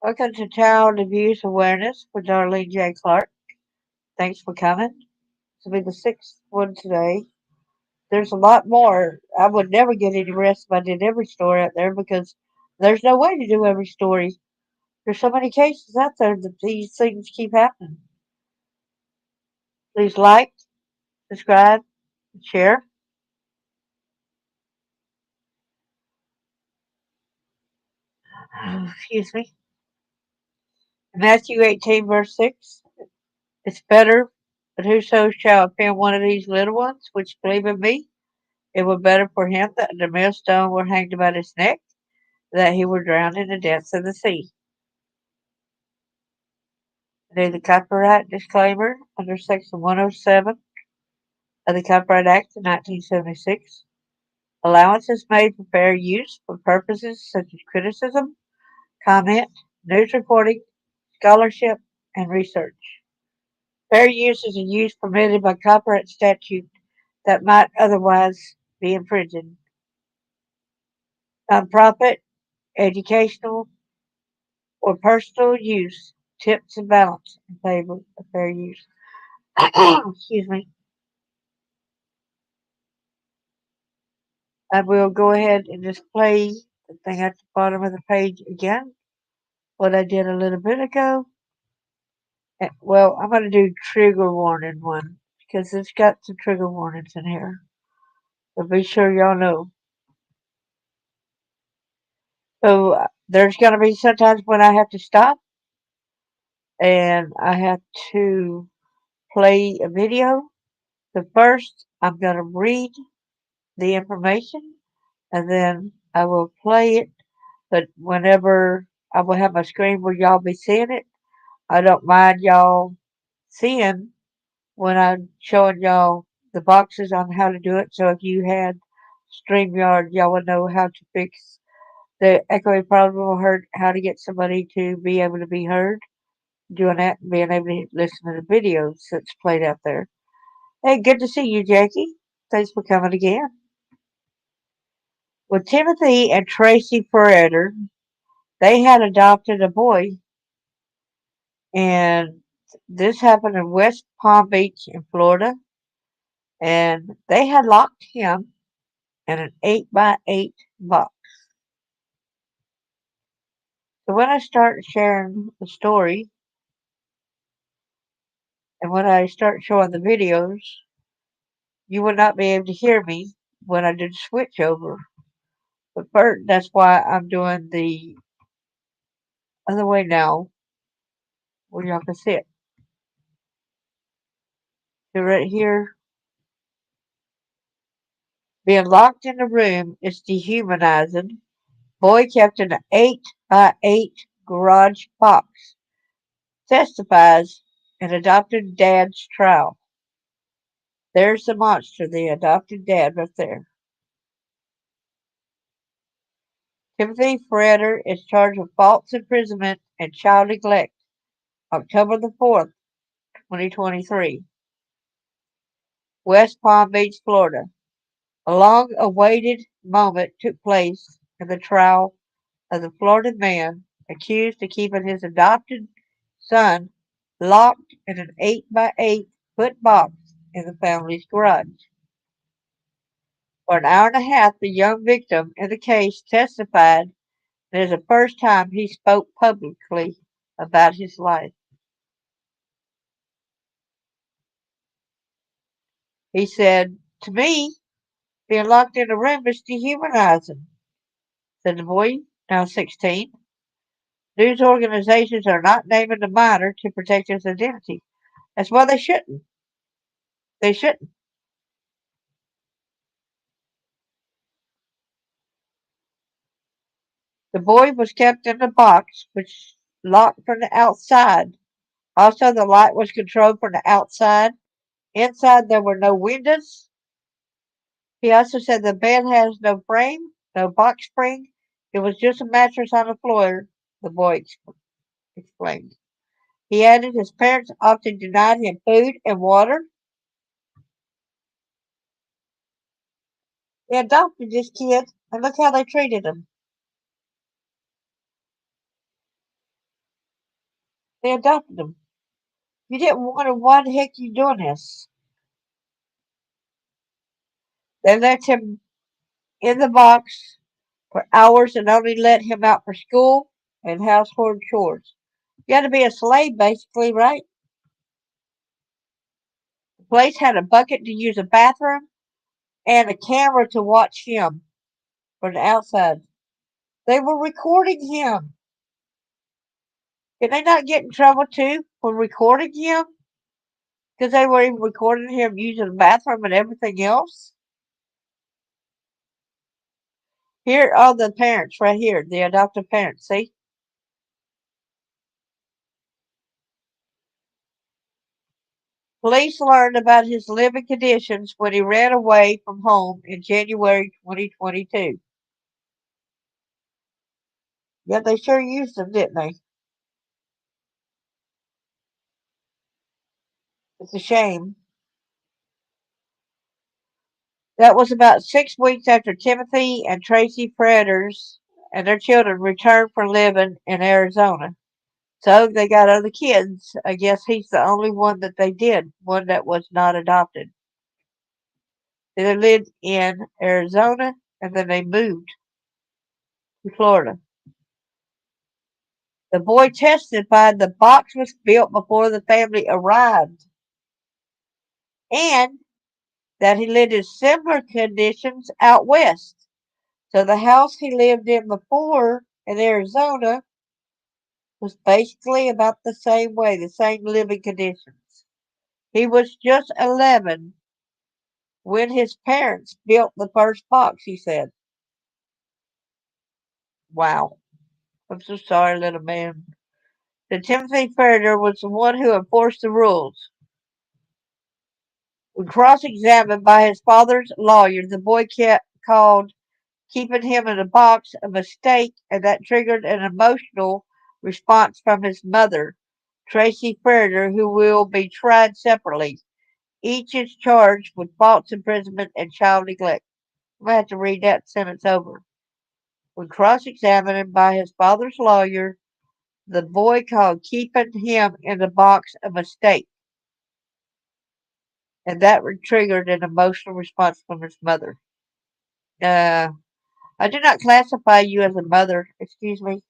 Welcome to Child Abuse Awareness with Darlene J. Clark. Thanks for coming. This will be the sixth one today. There's a lot more. I would never get any rest if I did every story out there because there's no way to do every story. There's so many cases out there that these things keep happening. Please like, subscribe, and share. Excuse me. Matthew 18, verse 6. It's better, but whoso shall offend one of these little ones which believe in me, it were better for him that the millstone were hanged about his neck, that he were drowned in the depths of the sea. Need the copyright disclaimer under Section 107 of the Copyright Act of 1976. Allowance is made for fair use for purposes such as criticism, comment, news reporting, scholarship, and research. Fair use is a use permitted by copyright statute that might otherwise be infringing. Nonprofit, educational, or personal use tips and balance in favor of fair use. Excuse me. I will go ahead and just play the thing at the bottom of the page again, what I did a little bit ago. Well, I'm going to do trigger warning one because it's got some trigger warnings in here. So be sure y'all know. So there's going to be sometimes when I have to stop and I have to play a video. So first, I'm going to read the information and then I will play it. But whenever I will have my screen where y'all be seeing it, I don't mind y'all seeing when I'm showing y'all the boxes on how to do it. So if you had StreamYard, y'all would know how to fix the echoing problem or heard how to get somebody to be able to be heard. Doing that and being able to listen to the videos that's played out there. Hey, good to see you, Jackie. Thanks for coming again. With Timothy and Tracy Ferriter, they had adopted a boy, and this happened in West Palm Beach in Florida, and they had locked him in an 8x8 box. So when I start sharing the story and when I start showing the videos, you will not be able to hear me when I do the switch over. But first, that's why I'm doing the other way now, where y'all can see it. So right here, being locked in a room is dehumanizing. Boy kept in an 8x8 garage box. Testifies in adopted dad's trial. There's the monster, the adopted dad right there. Timothy Ferriter is charged with false imprisonment and child neglect. October the 4th, 2023. West Palm Beach, Florida. A long-awaited moment took place in the trial of the Florida man accused of keeping his adopted son locked in an 8x8 foot box in the family's garage. For an hour and a half, the young victim in the case testified that it is the first time he spoke publicly about his life. He said, "To me, being locked in a room is dehumanizing," said the boy, now 16. News organizations are not naming the minor to protect his identity. That's why they shouldn't. They shouldn't. The boy was kept in the box, which locked from the outside. Also, the light was controlled from the outside. Inside, there were no windows. He also said the bed has no frame, no box spring. It was just a mattress on the floor, the boy explained. He added his parents often denied him food and water. They adopted this kid, and look how they treated him. They adopted him. You didn't wonder why the heck you doing this. They left him in the box for hours and only let him out for school and household chores. You had to be a slave, basically, right? The place had a bucket to use a bathroom and a camera to watch him from the outside. They were recording him. Did they not get in trouble too for recording him? Because they were even recording him using the bathroom and everything else? Here are the parents right here, the adoptive parents. See? Police learned about his living conditions when he ran away from home in January 2022. Yeah, they sure used him, didn't they? It's a shame. That was about 6 weeks after Timothy and Tracy Ferriters and their children returned from living in Arizona. So they got other kids. I guess he's the only one that they did, one that was not adopted. They lived in Arizona and then they moved to Florida. The boy testified the box was built before the family arrived and that he lived in similar conditions out west. So the house he lived in before in Arizona was basically about the same way, the same living conditions. He was just 11 when his parents built the first box, he said. Wow. I'm so sorry, little man. The Timothy Ferriter was the one who enforced the rules. When cross-examined by his father's lawyer, the boy kept called keeping him in a box a mistake, and that triggered an emotional response from his mother, Tracy Ferriter, who will be tried separately. Each is charged with false imprisonment and child neglect. I'm going to have to read that sentence over. When cross-examined by his father's lawyer, the boy called keeping him in the box a mistake, and that triggered an emotional response from his mother. Uh, I do not classify you as a mother. Excuse me.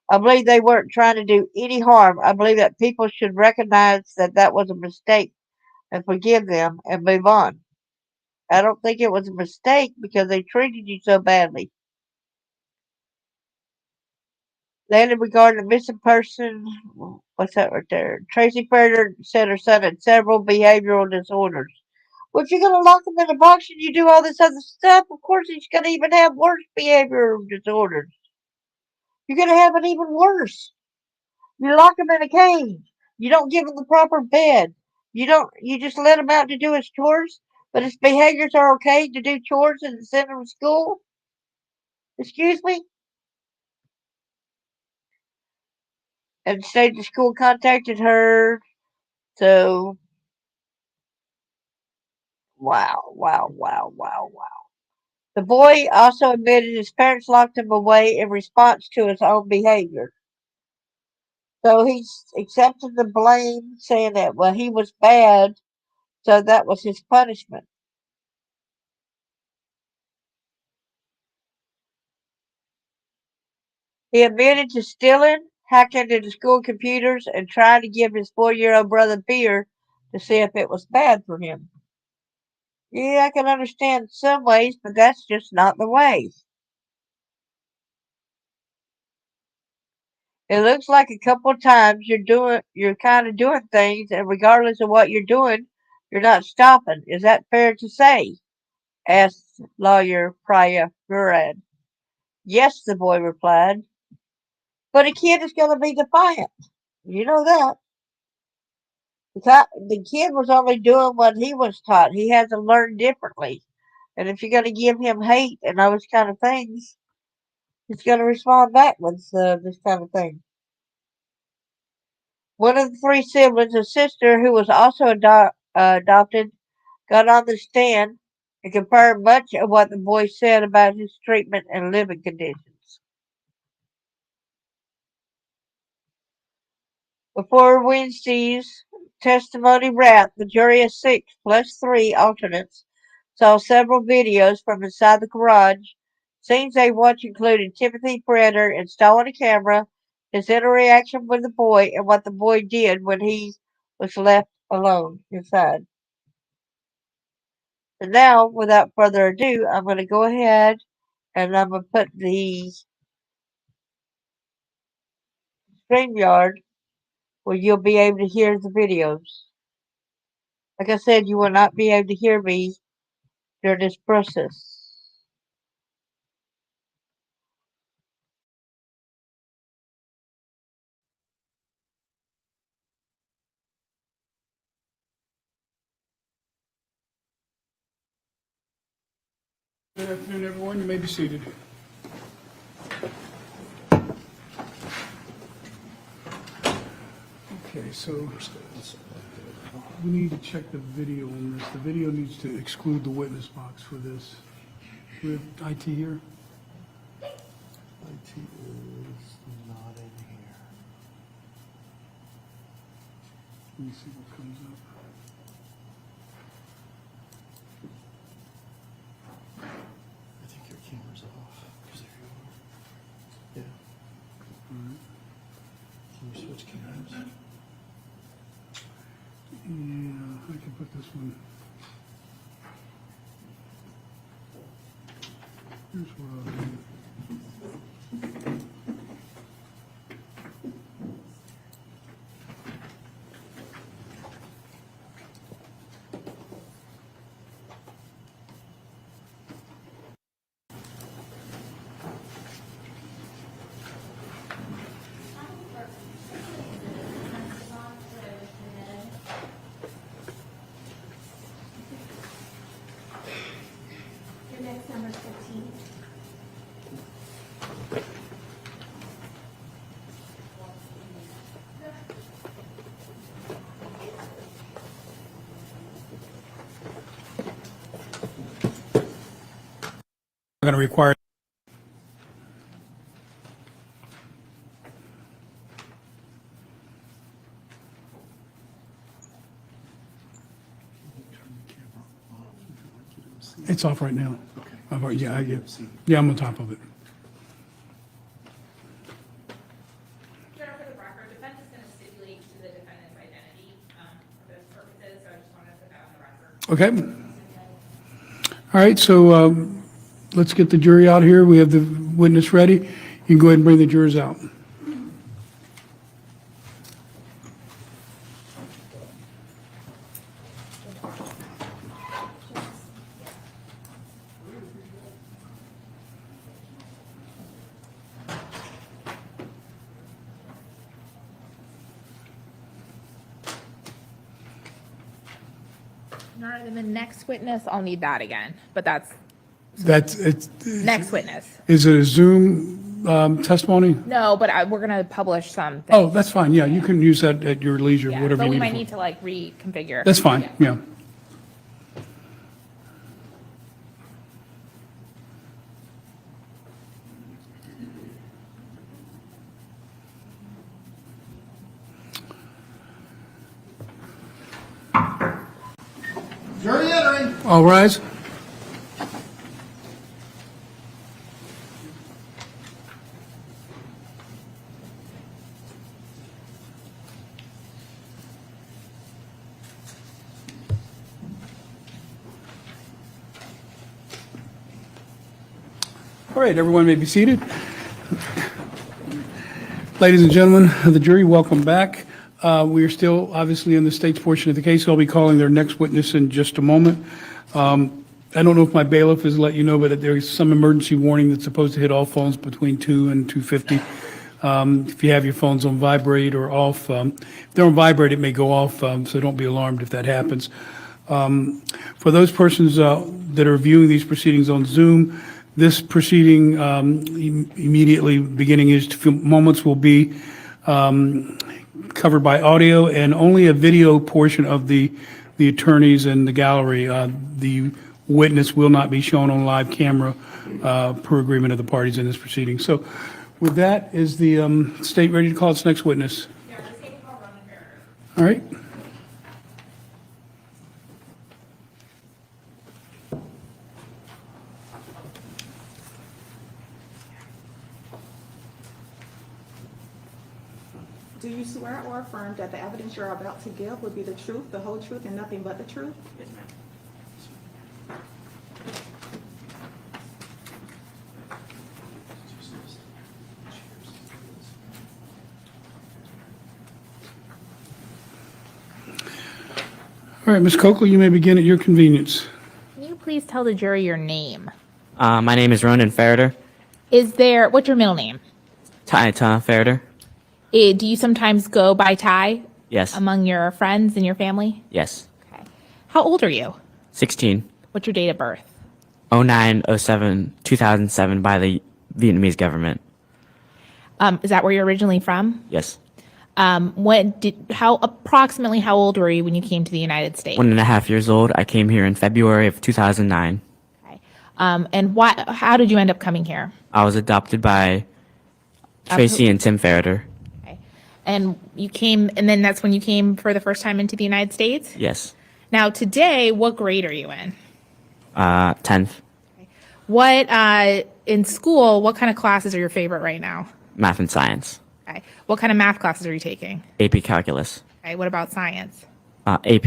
I believe they weren't trying to do any harm. I believe that people should recognize that that was a mistake and forgive them and move on. I don't think it was a mistake because they treated you so badly. Landed regarding a missing person. What's that right there? Tracy Ferriter said her son had several behavioral disorders. Well, if you're going to lock him in a box and you do all this other stuff, of course he's going to even have worse behavioral disorders. You're going to have it even worse. You lock him in a cage. You don't give him the proper bed. You don't. You just let him out to do his chores. But his behaviors are okay to do chores and send him to school. Excuse me. And state the school contacted her. So wow, wow, wow, wow, wow. The boy also admitted his parents locked him away in response to his own behavior. So he's accepted the blame, saying that well he was bad, so that was his punishment. He admitted to stealing, hacking into school computers, and trying to give his 4-year-old brother beer to see if it was bad for him. Yeah, I can understand some ways, but that's just not the way. It looks like a couple of times you're kind of doing things, and regardless of what you're doing, you're not stopping. Is that fair to say? Asked lawyer Priya Gurad. Yes, the boy replied. But a kid is going to be defiant. You know that. The kid was only doing what he was taught. He had to learn differently. And if you're going to give him hate and those kind of things, he's going to respond back with this kind of thing. One of the three siblings, a sister who was also adopted, got on the stand and confirmed much of what the boy said about his treatment and living conditions. Before Wednesday's testimony wrapped, the jury of 6 plus 3 alternates saw several videos from inside the garage. Scenes they watched included Timothy Ferriter installing a camera, his interaction with the boy, and what the boy did when he was left alone inside. And now, without further ado, I'm going to go ahead and I'm going to put the StreamYard where you'll be able to hear the videos. Like I said, you will not be able to hear me during this process. Good afternoon, everyone. You may be seated. Okay, so we need to check the video on this. The video needs to exclude the witness box for this. We have IT here? IT is not in here. Let me see what comes up. I think your camera's off. Because there you are. Yeah. All right. Can you switch cameras? Yeah, I can put this one. Here's what I'll do. Your next number is 15. I'm going to require. It's off right now. Okay. Yeah, I'm on top of it. Sure, for the record, defense is going to stipulate to the defendant's identity for those purposes, so I just wanted to put that on the record. Okay. All right, so let's get the jury out here. We have the witness ready. You can go ahead and bring the jurors out. All right, then the next witness, I'll need that again, but that's That's, it's, next witness. is it a Zoom testimony? No, but we're going to publish some. Oh, that's fine, yeah, you can use that at your leisure, Yeah, whatever but you we need. might for. need to like reconfigure. That's fine, yeah. Jury entering. All rise. All right, everyone may be seated. Ladies and gentlemen of the jury, welcome back. We are still obviously in the state's portion of the case. I'll be calling their next witness in just a moment. I don't know if my bailiff has let you know, but there is some emergency warning that's supposed to hit all phones between 2 and 2:50. If you have your phones on vibrate or off, if they're on vibrate, it may go off, so don't be alarmed if that happens. For those persons that are viewing these proceedings on Zoom, this proceeding immediately beginning in just a few moments will be covered by audio and only a video portion of the attorneys and the gallery. The witness will not be shown on live camera per agreement of the parties in this proceeding. So with that, is the state ready to call its next witness? Yeah, the state will run All right. Do you swear or affirm that the evidence you're about to give will be the truth, the whole truth, and nothing but the truth? Yes, ma'am. All right, Ms. Coakley, you may begin at your convenience. Can you please tell the jury your name? My name is Ronan Ferriter. What's your middle name? Ty Ferriter. Do you sometimes go by Ty Yes. among your friends and your family? Yes. Okay. How old are you? 16. What's your date of birth? 09/07 2007 by the Vietnamese government. Is that where you're originally from? Yes. Approximately how old were you when you came to the United States? 1.5 years old. I came here in February of 2009. Okay. And how did you end up coming here? I was adopted by Tracy and Tim Ferriter. Okay. And you came, and then that's when you came for the first time into the United States? Yes. Now, today, what grade are you in? 10th. In school, what kind of classes are your favorite right now? Math and science. Okay. What kind of math classes are you taking? AP calculus. Okay. What about science? AP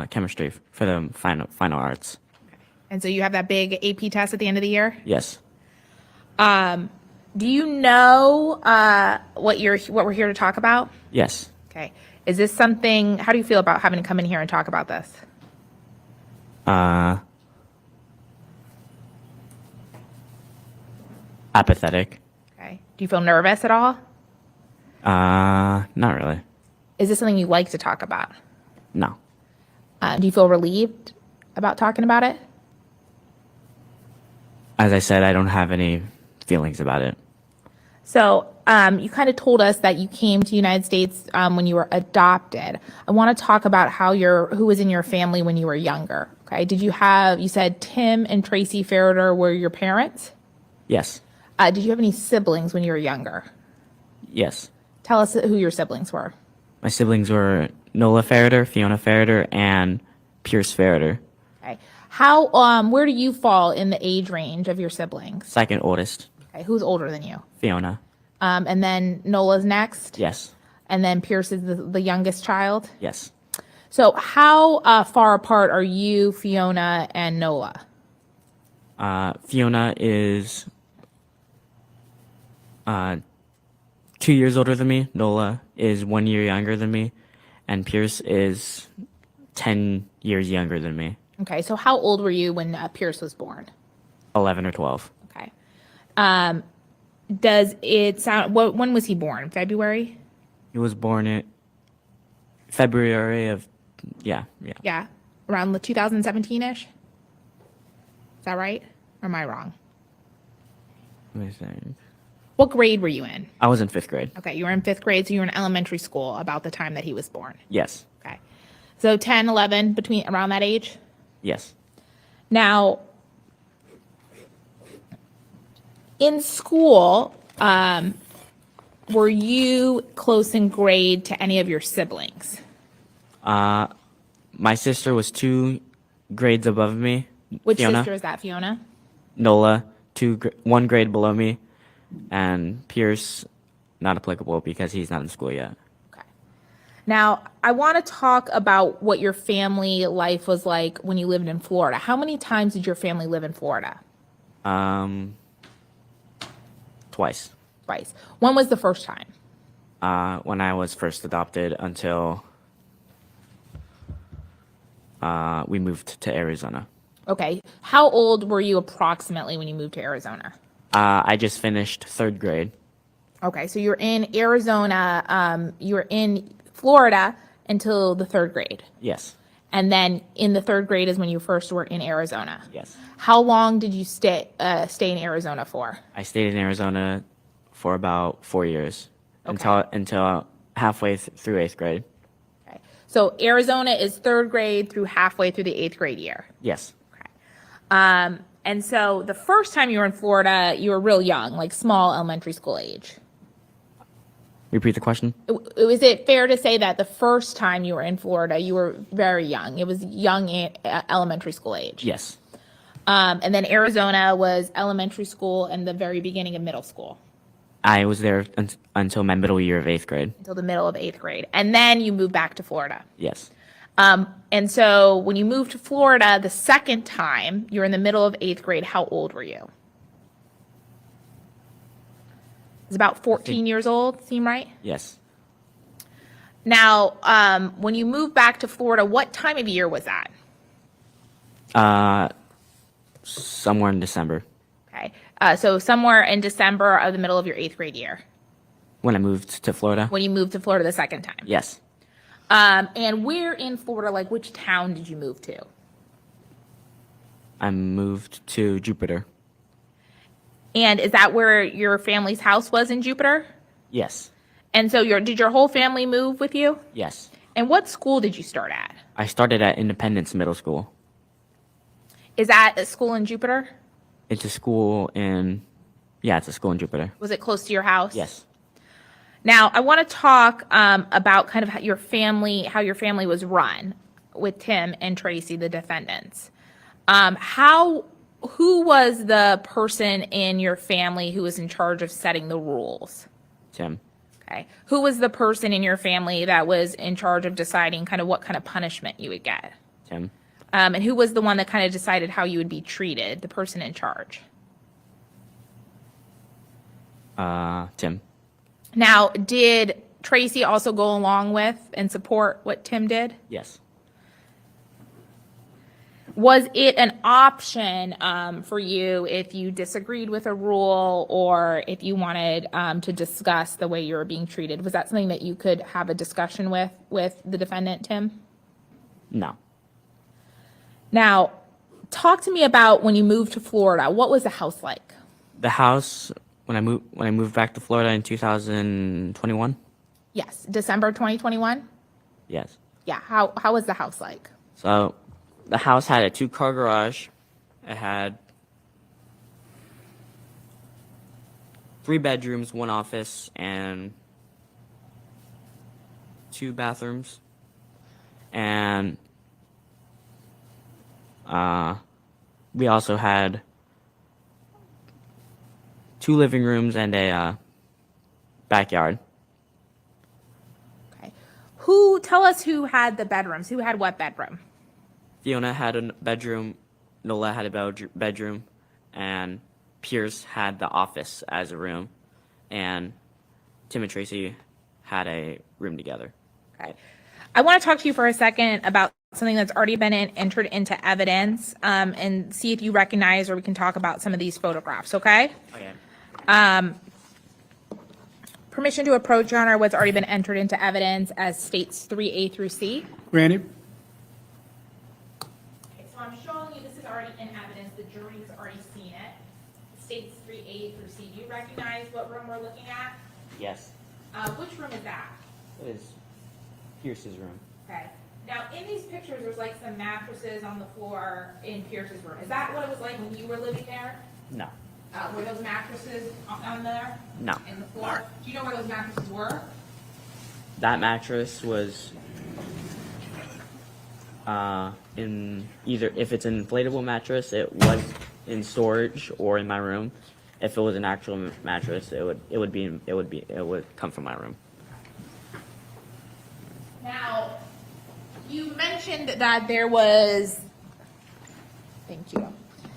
chemistry for the final arts. And so you have that big AP test at the end of the year? Yes. Do you know what we're here to talk about? Yes. Okay. Is this something, how do you feel about having to come in here and talk about this? Apathetic. Okay. Do you feel nervous at all? Not really. Is this something you like to talk about? No. Do you feel relieved about talking about it? As I said, I don't have any feelings about it. So you kind of told us that you came to the United States when you were adopted. I want to talk about who was in your family when you were younger. Okay. You said Tim and Tracy Ferriter were your parents? Yes. Did you have any siblings when you were younger? Yes. Tell us who your siblings were. My siblings were Nola Ferriter, Fiona Ferriter, and Pierce Ferriter. Okay. Where do you fall in the age range of your siblings? Second oldest. Okay. Who's older than you? Fiona. And then Nola's next? Yes. And then Pierce is the youngest child? Yes. So how far apart are you, Fiona, and Nola? Fiona is 2 years older than me. Nola is 1 year younger than me. And Pierce is 10 years younger than me. Okay, so how old were you when Pierce was born? 11 or 12. Okay. Does it sound, when was he born? February? He was born in February of, yeah. Yeah, around the 2017-ish? Is that right? Or am I wrong? Let me think. What grade were you in? I was in 5th grade. Okay, you were in 5th grade, so you were in elementary school about the time that he was born. Yes. Okay. So 10, 11, around that age? Yes. Now, in school, were you close in grade to any of your siblings? My sister was 2 grades above me. Which Fiona. sister is that, Fiona? Nola, 1 grade below me. And Pierce, not applicable because he's not in school yet. Okay. Now, I want to talk about what your family life was like when you lived in Florida. How many times did your family live in Florida? Twice. Twice. When was the first time? When I was first adopted until we moved to Arizona. Okay. How old were you approximately when you moved to Arizona? I just finished 3rd grade. Okay, so you're in Arizona, you were in Florida until the 3rd grade. Yes. And then in the 3rd grade is when you first were in Arizona. Yes. How long did you stay in Arizona for? I stayed in Arizona for about 4 years. Okay. Until halfway through 8th grade. Okay. So Arizona is 3rd grade through halfway through the 8th grade year. Yes. Okay. And so the first time you were in Florida, you were real young, like small elementary school age. Repeat the question. Is it fair to say that the first time you were in Florida, you were very young? It was young elementary school age. Yes. And then Arizona was elementary school and the very beginning of middle school I was there until my middle year of 8th grade. until the middle of 8th grade. And then you moved back to Florida. Yes. And so when you moved to Florida the second time, you were in the middle of 8th grade. How old were you? It was about 14 years old, seem right? Yes. Now, when you moved back to Florida, what time of year was that? Somewhere in December Okay. So somewhere in December of the middle of your 8th grade year, when I moved to Florida. when you moved to Florida the second time. Yes. And where in Florida, like which town did you move to? I moved to Jupiter. And is that where your family's house was in Jupiter? Yes. And so did your whole family move with you? Yes. And what school did you start at? I started at Independence Middle School. Is that a school in Jupiter? It's a school in Jupiter. Was it close to your house? Yes. Now, I want to talk about kind of how your family was run with Tim and Tracy, the defendants. Who was the person in your family who was in charge of setting the rules? Tim. Okay. Who was the person in your family that was in charge of deciding kind of what kind of punishment you would get? Tim. And who was the one that kind of decided how you would be treated, the person in charge? Tim. Now, did Tracy also go along with and support what Tim did? Yes. Was it an option for you if you disagreed with a rule or if you wanted to discuss the way you were being treated? Was that something that you could have a discussion with the defendant, Tim? No. Now, talk to me about when you moved to Florida. What was the house like? The house when I moved back to Florida in 2021. Yes, December 2021? Yes. Yeah, how was the house like? So the house had a 2-car garage. It had 3 bedrooms, 1 office, and 2 bathrooms. And we also had 2 living rooms and a backyard. Okay. Tell us who had the bedrooms. Who had what bedroom? Fiona had a bedroom, Nola had a bedroom, and Pierce had the office as a room, and Tim and Tracy had a room together. Okay. I want to talk to you for a second about something that's already been entered into evidence and see if you recognize or we can talk about some of these photographs, okay? Okay. Permission to approach, Your Honor, what's already been entered into evidence as states 3A through C. Granted? Okay, so I'm showing you this is already in evidence. The jury's already seen it. States 3A through C. Do you recognize what room we're looking at? Yes. Which room is that? It is Pierce's room. Okay. Now, in these pictures, there's like some mattresses on the floor in Pierce's room. Is that what it was like when you were living there? No. Were those mattresses on there? No. In the floor? Do you know where those mattresses were? That mattress was in either, if it's an inflatable mattress, it was in storage or in my room. If it was an actual mattress, it would come from my room. Now, you mentioned that there was, thank you.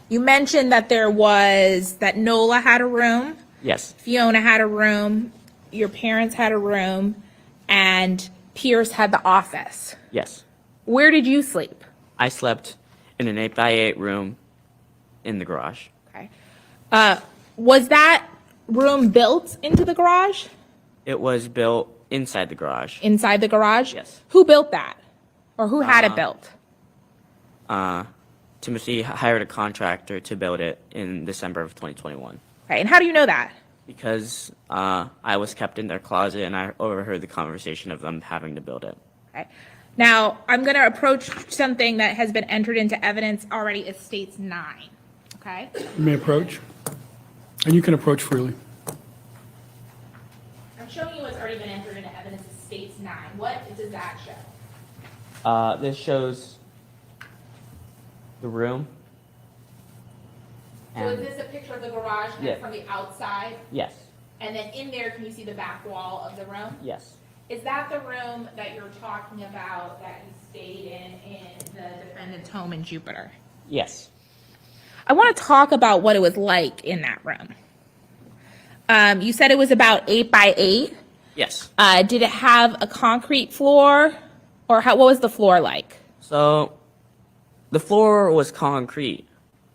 You mentioned that that Nola had a room, Yes. Fiona had a room, your parents had a room, and Pierce had the office. Yes. Where did you sleep? I slept in an 8x8 room in the garage. Okay. Was that room built into the garage? It was built inside the garage. Inside the garage? Yes. Who built that? Or who had it built? Timothy hired a contractor to build it in December of 2021. Okay, and how do you know that? Because I was kept in their closet and I overheard the conversation of them having to build it. Okay. Now, I'm going to approach something that has been entered into evidence already. It states 9. Okay? You may approach. And you can approach freely. I'm showing you what's already been 9. What does that show? This shows the room. So is this a picture of the garage kind of Yeah. from the outside? Yes. And then in there, can you see the back wall of the room? Yes. Is that the room that you're talking about that you stayed in the defendant's home in Jupiter? Yes. I want to talk about what it was like in that room. You said it was about 8 by 8. Yes. Did it have a concrete floor, or what was the floor like? So the floor was concrete,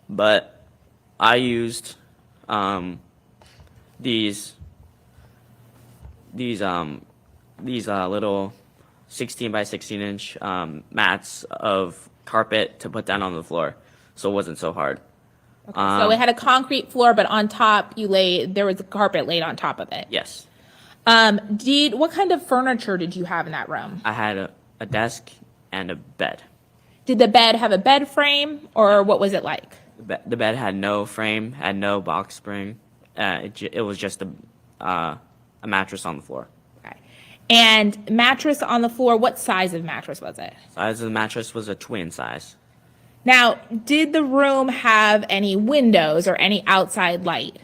but I used these little 16 by 16 inch mats of carpet to put down on the floor, so it wasn't so hard. So it had a concrete floor, but on top there was a carpet laid on top of it. Yes. What kind of furniture did you have in that room? I had a desk and a bed. Did the bed have a bed frame, or what was it like? The bed had no frame, had no box spring. It was just a mattress on the floor. Okay. And mattress on the floor, what size of mattress was it? Size of the mattress was a twin size. Now, did the room have any windows or any outside light?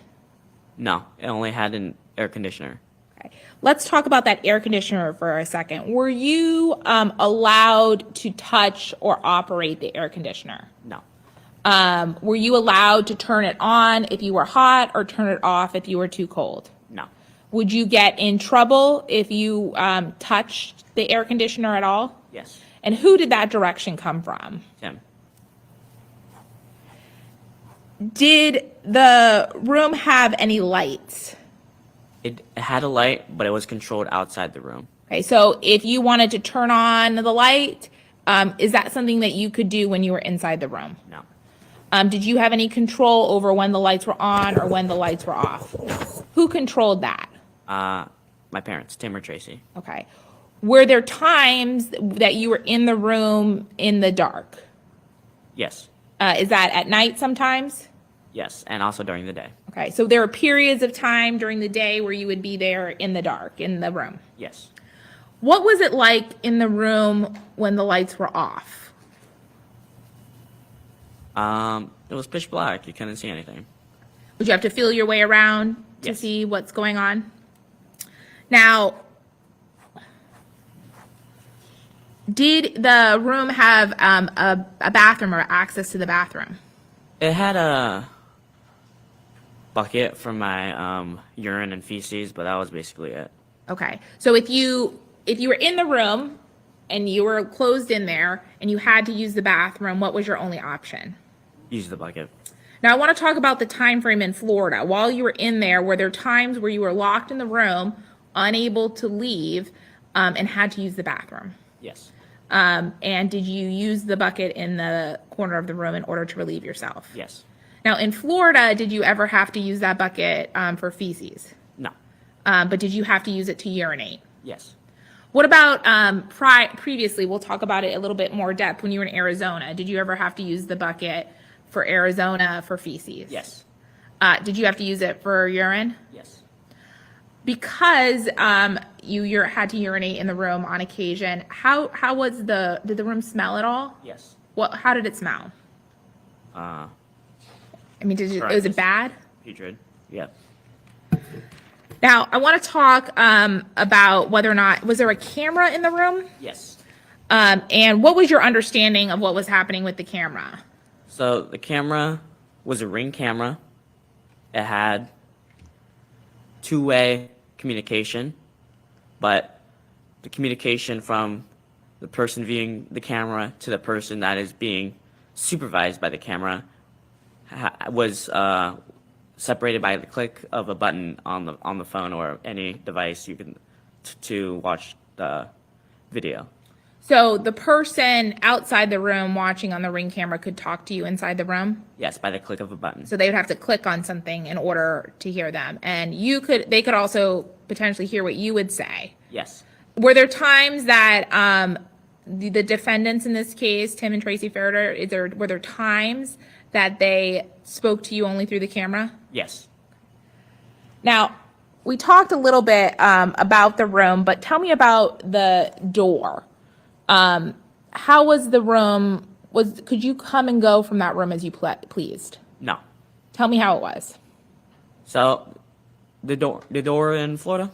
No, it only had an air conditioner. Okay. Let's talk about that air conditioner for a second. Were you allowed to touch or operate the air conditioner? No. Were you allowed to turn it on if you were hot or turn it off if you were too cold? No. Would you get in trouble if you touched the air conditioner at all? Yes. And who did that direction come from? Tim. Did the room have any lights? It had a light, but it was controlled outside the room. Okay, so if you wanted to turn on the light, is that something that you could do when you were inside the room? No. Did you have any control over when the lights were on or when the lights were off? Who controlled that? My parents, Tim or Tracy. Okay. Were there times that you were in the room in the dark? Yes. Is that at night sometimes? Yes, and also during the day. Okay, so there were periods of time during the day where you would be there in the dark, in the room. Yes. What was it like in the room when the lights were off? It was pitch black. You couldn't see anything. Would you have to feel your way around to Yes. see what's going on? Now, did the room have a bathroom or access to the bathroom? It had a bucket for my urine and feces, but that was basically it. Okay, so if you were in the room and you were closed in there and you had to use the bathroom, what was your only option? Use the bucket. Now, I want to talk about the time frame in Florida. While you were in there, were there times where you were locked in the room, unable to leave, and had to use the bathroom? Yes. And did you use the bucket in the corner of the room in order to relieve yourself? Yes. Now, in Florida, did you ever have to use that bucket for feces? No. But did you have to use it to urinate? Yes. What about previously? We'll talk about it a little bit more depth. When you were in Arizona, did you ever have to use the bucket for Arizona for feces? Yes. Did you have to use it for urine? Yes. Because you had to urinate in the room on occasion. How was did the room smell at all? Yes. How did it smell? Uh, I mean, was Right. it bad? putrid. Yeah. Now, I want to talk about whether or not, was there a camera in the room? Yes. And what was your understanding of what was happening with the camera? So the camera was a Ring camera. It had two-way communication, but the communication from the person viewing the camera to the person that is being supervised by the camera was separated by the click of a button on the phone or any device you can to watch the video. So the person outside the room watching on the Ring camera could talk to you inside the room? Yes, by the click of a button. So they would have to click on something in order to hear them. And they could also potentially hear what you would say. Yes. Were there times that the defendants in this case, Tim and Tracy Ferriter, were there times that they spoke to you only through the camera? Yes. Now, we talked a little bit about the room, but tell me about the door. How was the room? Could you come and go from that room as you pleased? No. Tell me how it was So the door in Florida?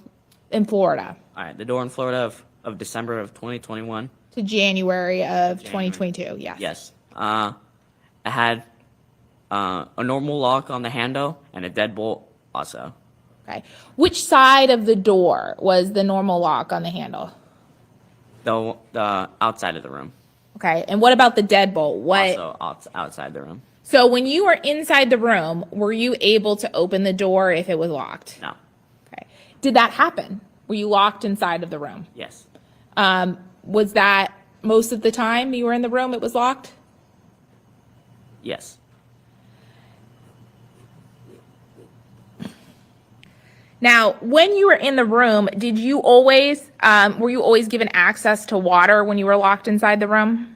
in Florida All right, the door in Florida of December of 2021. to January of January. 2022. Yes. Yes. It had a normal lock on the handle and a deadbolt also. Okay. Which side of the door was the normal lock on the handle? The outside of the room. Okay. And what about the deadbolt? What? Also outside the room. So when you were inside the room, were you able to open the door if it was locked? No. Okay. Did that happen? Were you locked inside of the room? Yes. Was that most of the time you were in the room, it was locked? Yes. Now, when you were in the room, did you always, were you always given access to water when you were locked inside the room?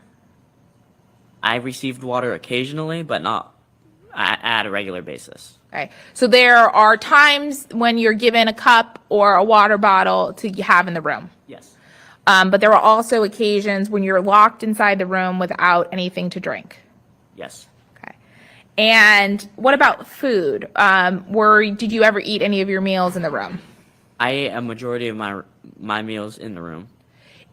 I received water occasionally, but not at a regular basis. Okay. So there are times when you're given a cup or a water bottle to have in the room. Yes. But there are also occasions when you're locked inside the room without anything to drink. Yes. Okay. And what about food? Did you ever eat any of your meals in the room? I ate a majority of my meals in the room.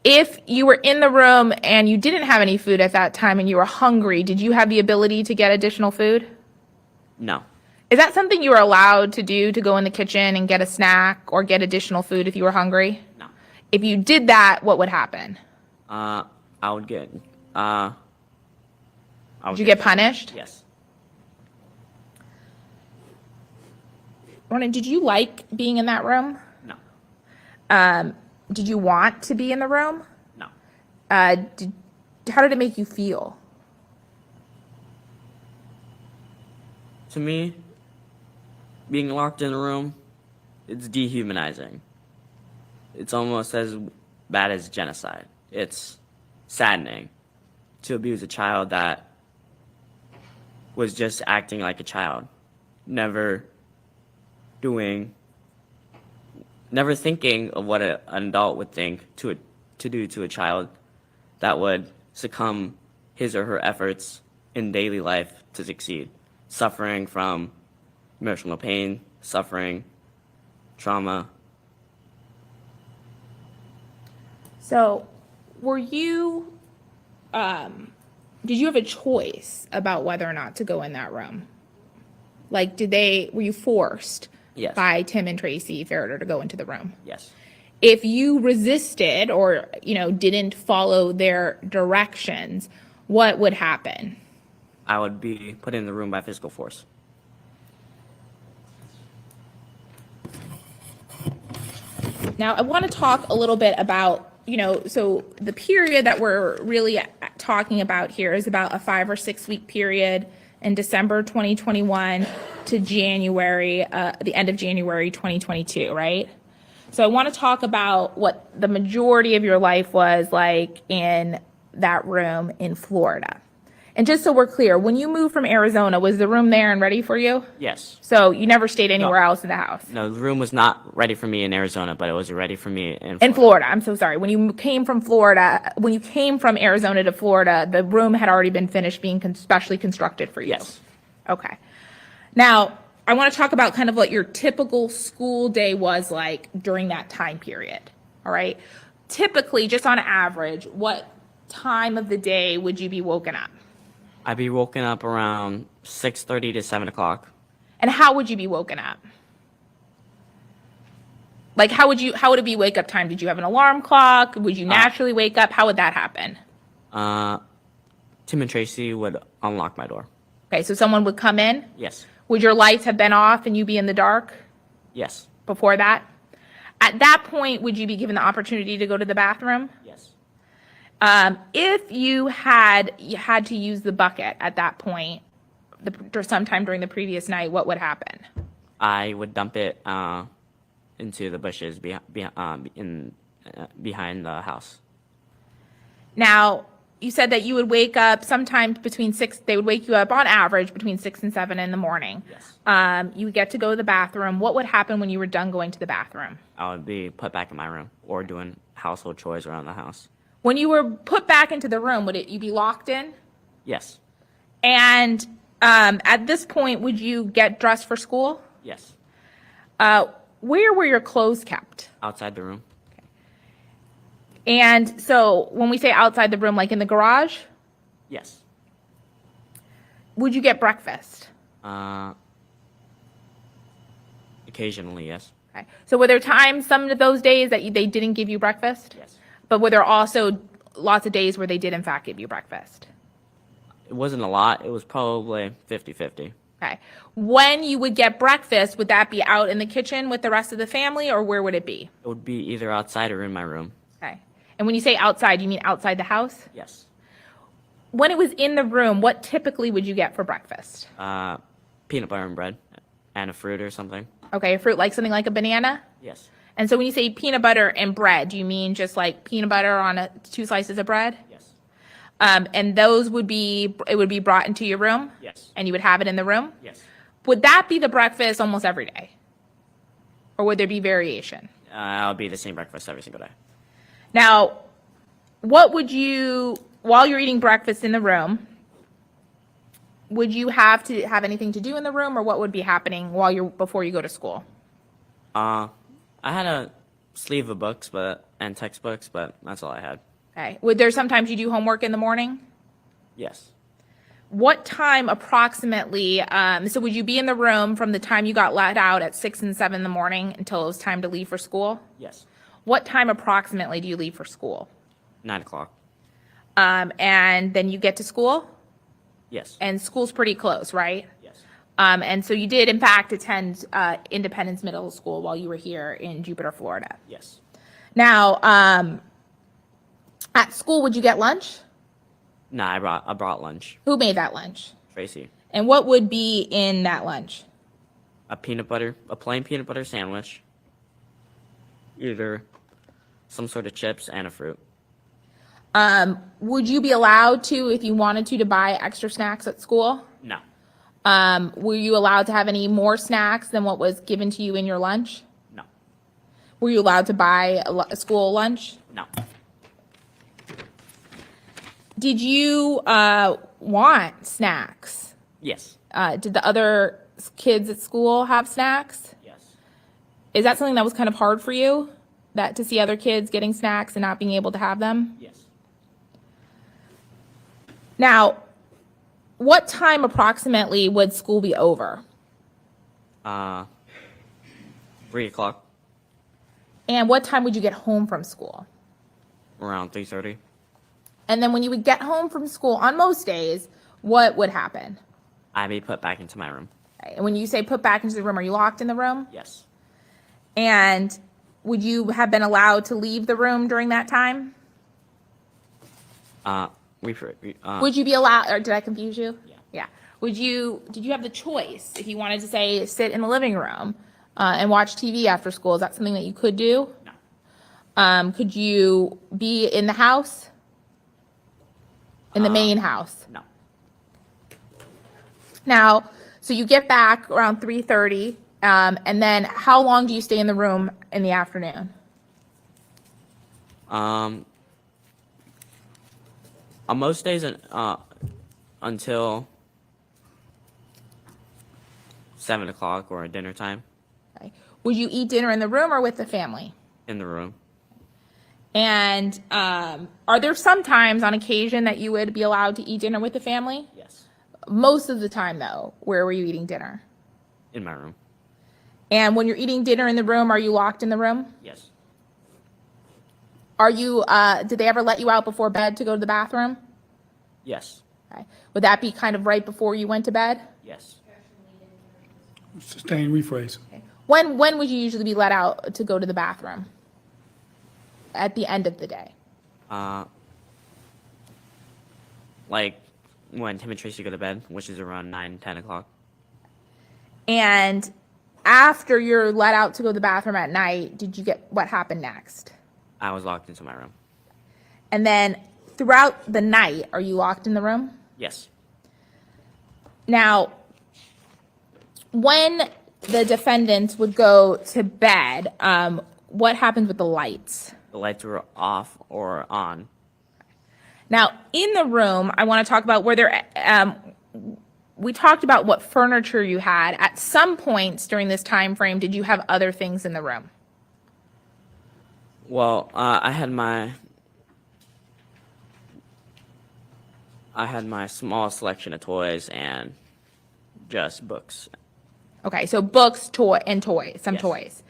If you were in the room and you didn't have any food at that time and you were hungry, did you have the ability to get additional food? No. Is that something you were allowed to do, to go in the kitchen and get a snack or get additional food if you were hungry? No. If you did that, what would happen? I would get. Did you get punished? Yes. Ronan, did you like being in that room? No. Did you want to be in the room? No. How did it make you feel? To me, being locked in a room, it's dehumanizing. It's almost as bad as genocide. It's saddening to abuse a child that was just acting like a child, never thinking of what an adult would think to do to a child that would succumb his or her efforts in daily life to succeed, suffering from emotional pain, suffering, trauma. So, did you have a choice about whether or not to go in that room? Like, were you forced Yes. by Tim and Tracy Ferriter to go into the room? Yes. If you resisted or, didn't follow their directions, what would happen? I would be put in the room by physical force. Now, I want to talk a little bit about, so the period that we're really talking about here is about a 5 or 6 week period in December 2021 to January, the end of January 2022, right? So I want to talk about what the majority of your life was like in that room in Florida. And just so we're clear, when you moved from Arizona, was the room there and ready for you? Yes. So you never stayed anywhere else in the house? No, the room was not ready for me in Arizona, but it was ready for me in In Florida, I'm so sorry. When you came from Arizona to Florida, the room had already been finished being specially constructed for you? Yes. Okay. Now, I want to talk about kind of what your typical school day was like during that time period, all right? Typically, just on average, what time of the day would you be woken up? I'd be woken up around 6:30 to 7 o'clock. And how would you be woken up? Like, how would it be wake up time? Did you have an alarm clock? Would you naturally wake up? How would that happen? Tim and Tracy would unlock my door. Okay, so someone would come in? Yes. Would your lights have been off and you be in the dark Yes. before that? At that point, would you be given the opportunity to go to the bathroom? Yes. If you had to use the bucket at that point, sometime during the previous night, what would happen? I would dump it into the bushes behind the house. Now, you said that you would wake up sometimes between 6, they would wake you up on average between 6 and 7 in the morning. Yes. You would get to go to the bathroom. What would happen when you were done going to the bathroom? I would be put back in my room or doing household chores around the house. When you were put back into the room, would you be locked in? Yes. And at this point, would you get dressed for school? Yes. Where were your clothes kept? Outside the room. And so when we say outside the room, like in the garage, Yes. would you get breakfast? Occasionally, yes. Okay. So were there times, some of those days that they didn't give you breakfast? Yes. But were there also lots of days where they did in fact give you breakfast? It wasn't a lot. It was probably 50-50. Okay. When you would get breakfast, would that be out in the kitchen with the rest of the family, or where would it be? It would be either outside or in my room. Okay. And when you say outside, you mean outside the house? Yes. When it was in the room, what typically would you get for breakfast? Peanut butter and bread and a fruit or something. Okay, a fruit like something like a banana? Yes. And so when you say peanut butter and bread, do you mean just like peanut butter on 2 slices of bread? Yes. And those would be, it would be brought into your room? Yes. And you would have it in the room? Yes. Would that be the breakfast almost every day? Or would there be variation? I'll be the same breakfast every single day. Now, what would you, while you're eating breakfast in the room, would you have to have anything to do in the room, or what would be happening before you go to school? I had a sleeve of books and textbooks, but that's all I had. Okay. Would there sometimes you do homework in the morning? Yes. What time approximately, so would you be in the room from the time you got let out at 6 and 7 in the morning until it was time to leave for school? Yes. What time approximately do you leave for school? 9 o'clock. And then you get to school? Yes. And school's pretty close, right? Yes. And so you did, in fact, attend Independence Middle School while you were here in Jupiter, Florida. Yes. Now, at school, would you get lunch? No, I brought lunch. Who made that lunch? Tracy. And what would be in that lunch? A plain peanut butter sandwich. Either some sort of chips and a fruit. Would you be allowed to, if you wanted to buy extra snacks at school? No. Were you allowed to have any more snacks than what was given to you in your lunch? No. Were you allowed to buy a school lunch? No. Did you want snacks? Yes. Did the other kids at school have snacks? Yes. Is that something that was kind of hard for you? That to see other kids getting snacks and not being able to have them? Yes. Now, what time approximately would school be over? 3 o'clock. And what time would you get home from school? Around 3:30. And then when you would get home from school on most days, what would happen? I'd be put back into my room. Okay, and when you say put back into the room, are you locked in the room? Yes. And would you have been allowed to leave the room during that time? Would you be allowed, or did I confuse you? Yeah. Yeah. Did you have the choice if you wanted to say sit in the living room and watch TV after school? Is that something that you could do? No. Could you be in the house? In the main house? No. Now, so you get back around 3:30, and then how long do you stay in the room in the afternoon? On most days, until 7 o'clock or dinner time Okay. Would you eat dinner in the room or with the family? in the room. And are there some times on occasion that you would be allowed to eat dinner with the family? Yes. Most of the time, though, where were you eating dinner? In my room. And when you're eating dinner in the room, are you locked in the room? Yes. Are you, did they ever let you out before bed to go to the bathroom? Yes. Okay. Would that be kind of right before you went to bed? Yes. Sustain, rephrase. Okay. When would you usually be let out to go to the bathroom? At the end of the day? Like when Tim and Tracy go to bed, which is around 9-10 o'clock. And after you're let out to go to the bathroom at night, what happened next? I was locked into my room. And then throughout the night, are you locked in the room? Yes. Now, when the defendants would go to bed, what happens with the lights? The lights were off or on. Now, in the room, I want to talk about where there. We talked about what furniture you had. At some points during this time frame, did you have other things in the room? Well, I had my small selection of toys and just books. Okay, so books, toys, some Yes. toys.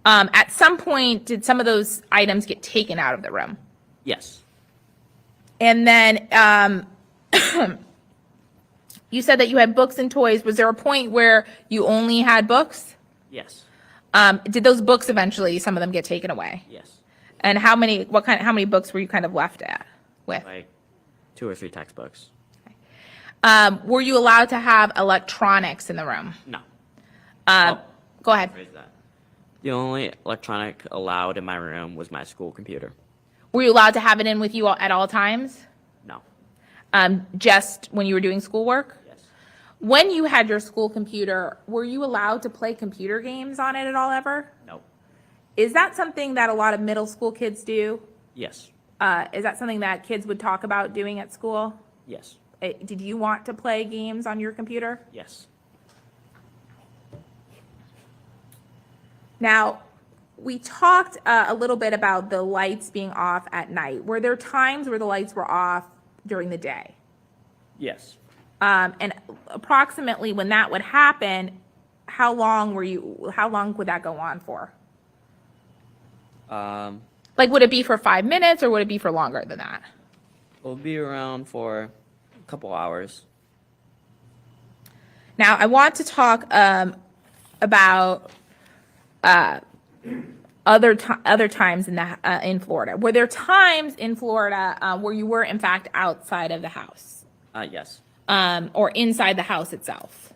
At some point, did some of those items get taken out of the room? Yes. And then you said that you had books and toys. Was there a point where you only had books? Yes. Did those books eventually, some of them get taken away? Yes. And how many books were you kind of left with? Like 2 or 3 textbooks. Were you allowed to have electronics in the room? No. Go ahead. Rephrase that. The only electronic allowed in my room was my school computer. Were you allowed to have it in with you at all times? No. Just when you were doing schoolwork? Yes. When you had your school computer, were you allowed to play computer games on it at all ever? No. Is that something that a lot of middle school kids do? Yes. Is that something that kids would talk about doing at school? Yes. Did you want to play games on your computer? Yes. Now, we talked a little bit about the lights being off at night. Were there times where the lights were off during the day? Yes. And approximately when that would happen, how long would that go on for? Like, would it be for 5 minutes or would it be for longer than that? It'll be around for a couple hours. Now, I want to talk about other times in Florida. Were there times in Florida where you were in fact outside of the house, Yes. or inside the house itself?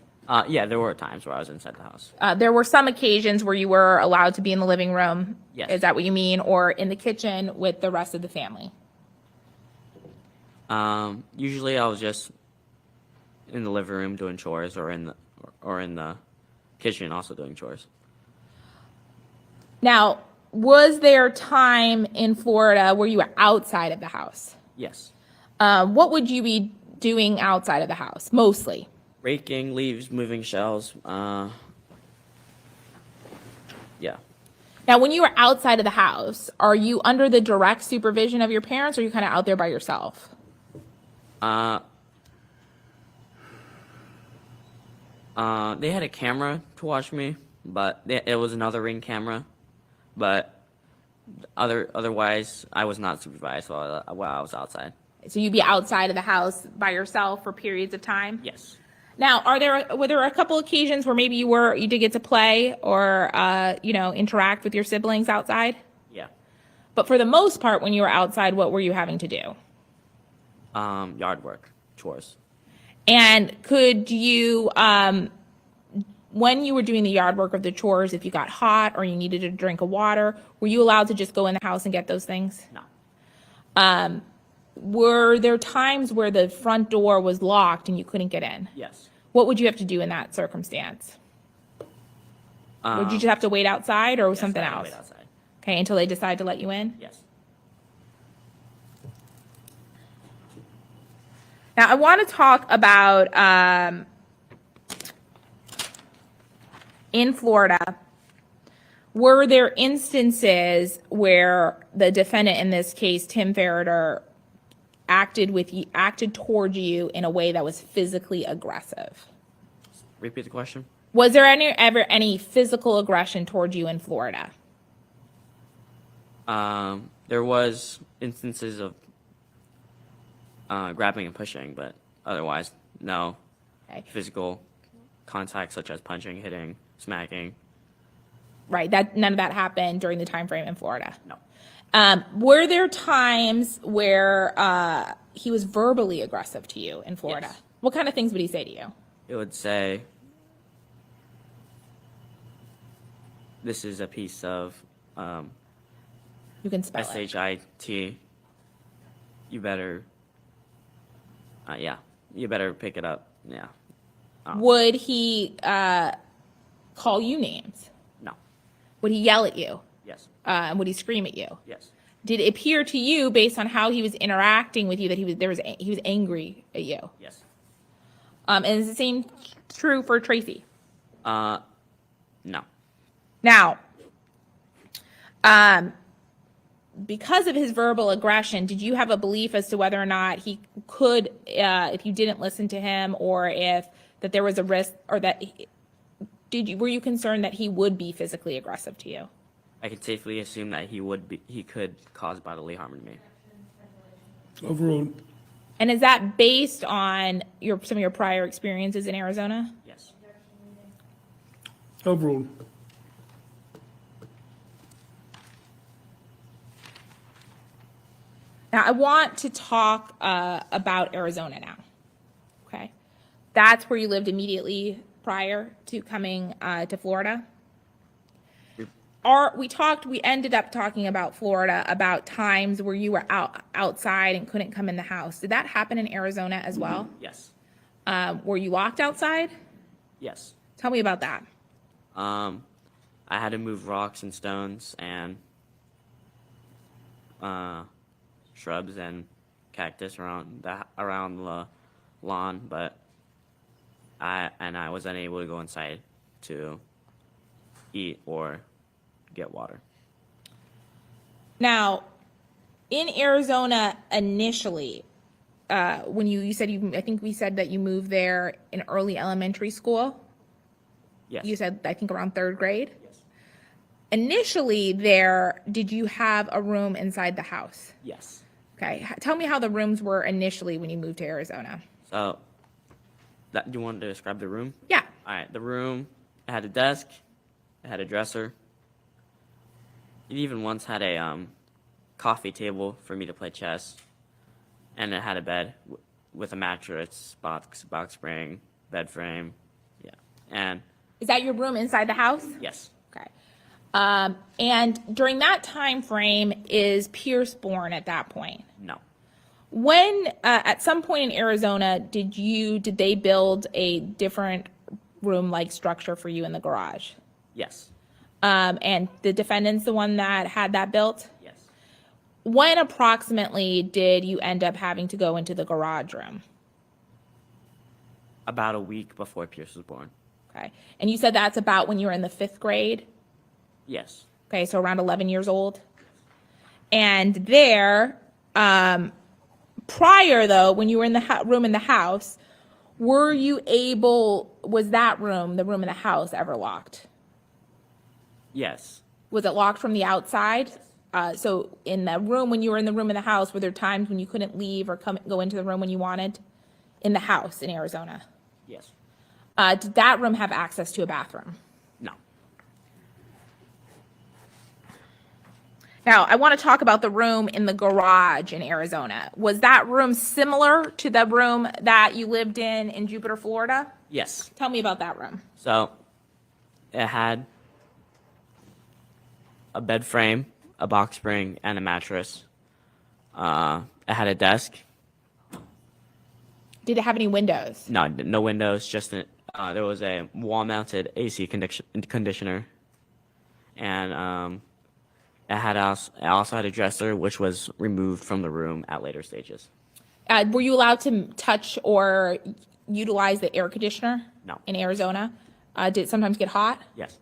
Yeah, there were times where I was inside the house. There were some occasions where you were allowed to be in the living room. Yes. Is that what you mean, or in the kitchen with the rest of the family? Usually I was just in the living room doing chores, or in the kitchen also doing chores. Now, was there time in Florida where you were outside of the house? Yes. What would you be doing outside of the house, mostly? Raking, leaves, moving shelves. Yeah. Now, when you were outside of the house, are you under the direct supervision of your parents, or are you kind of out there by yourself? They had a camera to watch me, but it was another Ring camera. But otherwise, I was not supervised while I was outside. So you'd be outside of the house by yourself for periods of time? Yes. Now, were there a couple occasions where maybe you did get to play or interact with your siblings outside? Yeah. But for the most part, when you were outside, what were you having to do? Yard work, chores. And could you, when you were doing the yard work of the chores, if you got hot or you needed a drink of water, were you allowed to just go in the house and get those things? No. Were there times where the front door was locked and you couldn't get in? Yes. What would you have to do in that circumstance? Would you just have to wait outside or Yes, something I had to else? wait outside. Okay, until they decide to let you in? Yes. Now, I want to talk about, in Florida, were there instances where the defendant in this case, Tim Ferriter, acted toward you in a way that was physically aggressive? Repeat the question. Was there ever any physical aggression toward you in Florida? There was instances of grabbing and pushing, but otherwise, no Okay. physical contact such as punching, hitting, smacking. Right, none of that happened during the time frame in Florida. No. Were there times where he was verbally aggressive to you in Florida? Yes. What kind of things would he say to you? It would say, "This is a piece of You can spell it. SHIT." you better, yeah, you better pick it up. Yeah. Would he call you names? No. Would he yell at you? Yes. And would he scream at you? Yes. Did it appear to you, based on how he was interacting with you, that he was angry at you? Yes. And is the same true for Tracy? No. Now, because of his verbal aggression, did you have a belief as to whether or not he could, if you didn't listen to him, or if that there was a risk, or that were you concerned that he would be physically aggressive to you? I could safely assume that he could cause bodily harm to me. Overruled. And is that based on some of your prior experiences in Arizona? Yes. Overruled. Now, I want to talk about Arizona now. Okay, that's where you lived immediately prior to coming to Florida. We ended up talking about Florida, about times where you were outside and couldn't come in the house. Did that happen in Arizona as well? Yes. Were you locked outside? Yes. Tell me about that. I had to move rocks and stones and shrubs and cactus around the lawn, but I was unable to go inside to eat or get water. Now, in Arizona initially, when you said I think we said that you moved there in early elementary school. Yes. You said, I think, around third grade. Yes. Initially there, did you have a room inside the house? Yes. Okay. Tell me how the rooms were initially when you moved to Arizona. So, you wanted to describe the room? Yeah. All right. The room, it had a desk, it had a dresser. It even once had a coffee table for me to play chess, and it had a bed with a mattress, box spring, bed frame. Yeah. And Is that your room inside the house? yes. Okay. And during that time frame, is Pierce born at that point? No. When, at some point in Arizona, did they build a different room-like structure for you in the garage? Yes. And the defendant's the one that had that built? Yes. When approximately did you end up having to go into the garage room? About a week before Pierce was born. Okay. And you said that's about when you were in the 5th grade? Yes. Okay, so around 11 years old. And there, prior though, when you were in the room in the house, was that room, the room in the house, ever locked? Yes. Was it locked from the outside? So in the room, when you were in the room in the house, were there times when you couldn't leave or go into the room when you wanted? In the house in Arizona? Yes. Did that room have access to a bathroom? No. Now, I want to talk about the room in the garage in Arizona. Was that room similar to the room that you lived in Jupiter, Florida? Yes. Tell me about that room. So, it had a bed frame, a box spring, and a mattress. It had a desk. Did it have any windows? No windows. Just there was a wall-mounted AC conditioner, and it also had a dresser, which was removed from the room at later stages. Were you allowed to touch or utilize the air conditioner? No. In Arizona? Did it sometimes get hot? Yes.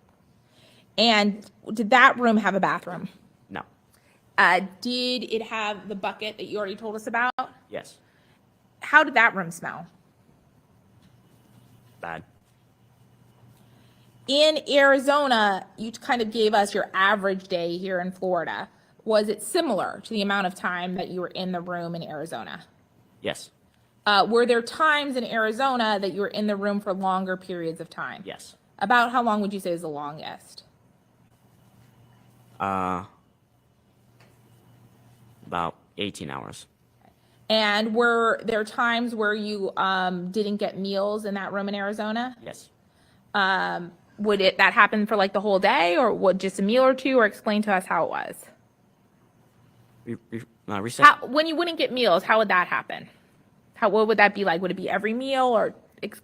And did that room have a bathroom? No. Did it have the bucket that you already told us about? Yes. How did that room smell? Bad. In Arizona, you kind of gave us your average day here in Florida. Was it similar to the amount of time that you were in the room in Arizona? Yes. Were there times in Arizona that you were in the room for longer periods of time? Yes. About how long would you say is the longest? About 18 hours. And were there times where you didn't get meals in that room in Arizona? Yes. Would that happen for like the whole day, or would just a meal or two, or explain to us how it was? Reset. When you wouldn't get meals, how would that happen? What would that be like? Would it be every meal, or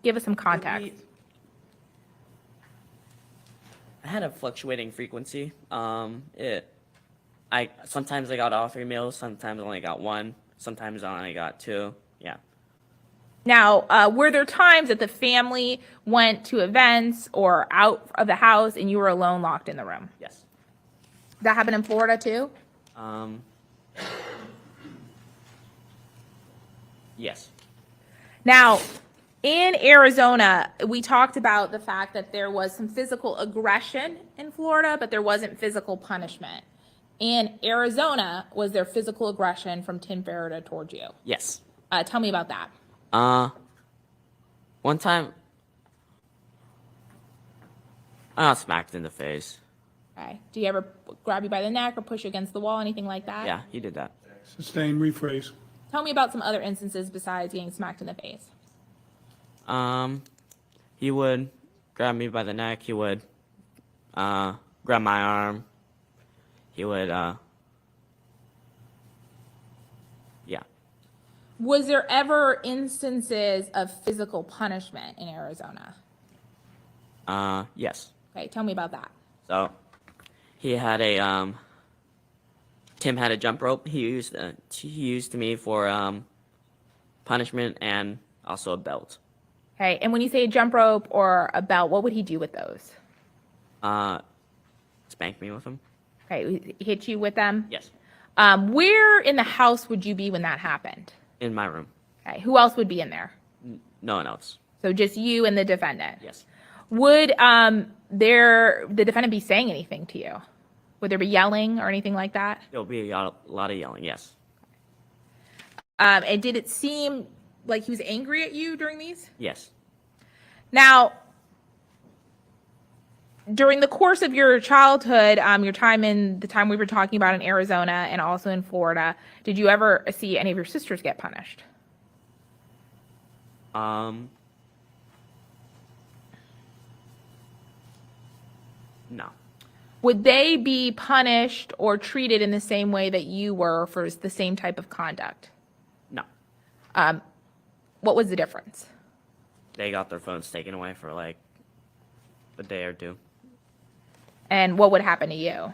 give us some context? I had a fluctuating frequency. Sometimes I got all 3 meals. Sometimes I only got 1. Sometimes I only got 2. Yeah. Now, were there times that the family went to events or out of the house and you were alone locked in the room? Yes. That happened in Florida too? Yes. Now, in Arizona, we talked about the fact that there was some physical aggression in Florida, but there wasn't physical punishment. In Arizona, was there physical aggression from Tim Ferriter towards you? Yes. Tell me about that. One time, I got smacked in the face. Okay. Do you ever grab you by the neck or push you against the wall, anything like that? Yeah, he did that. Sustain, rephrase. Tell me about some other instances besides getting smacked in the face. He would grab me by the neck. He would grab my arm. He would yeah. Was there ever instances of physical punishment in Arizona? Yes. Okay, tell me about that. So he had a Tim had a jump rope. He used me for punishment and also a belt. Okay, and when you say a jump rope or a belt, what would he do with those? Spank me with them. Okay, he hit you with them? Yes. Where in the house would you be when that happened? In my room. Okay, who else would be in there? No one else. So just you and the defendant? Yes. Would the defendant be saying anything to you? Would there be yelling or anything like that? There'll be a lot of yelling. Yes. And did it seem like he was angry at you during these? Yes. Now, during the course of your childhood, your time in the time we were talking about in Arizona and also in Florida, did you ever see any of your sisters get punished? No. Would they be punished or treated in the same way that you were for the same type of conduct? No. What was the difference? They got their phones taken away for like a day or 2. And what would happen to you?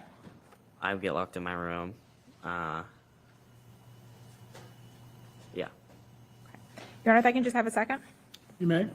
I would get locked in my room. Yeah. Your Honor, if I can just have a second? You may. And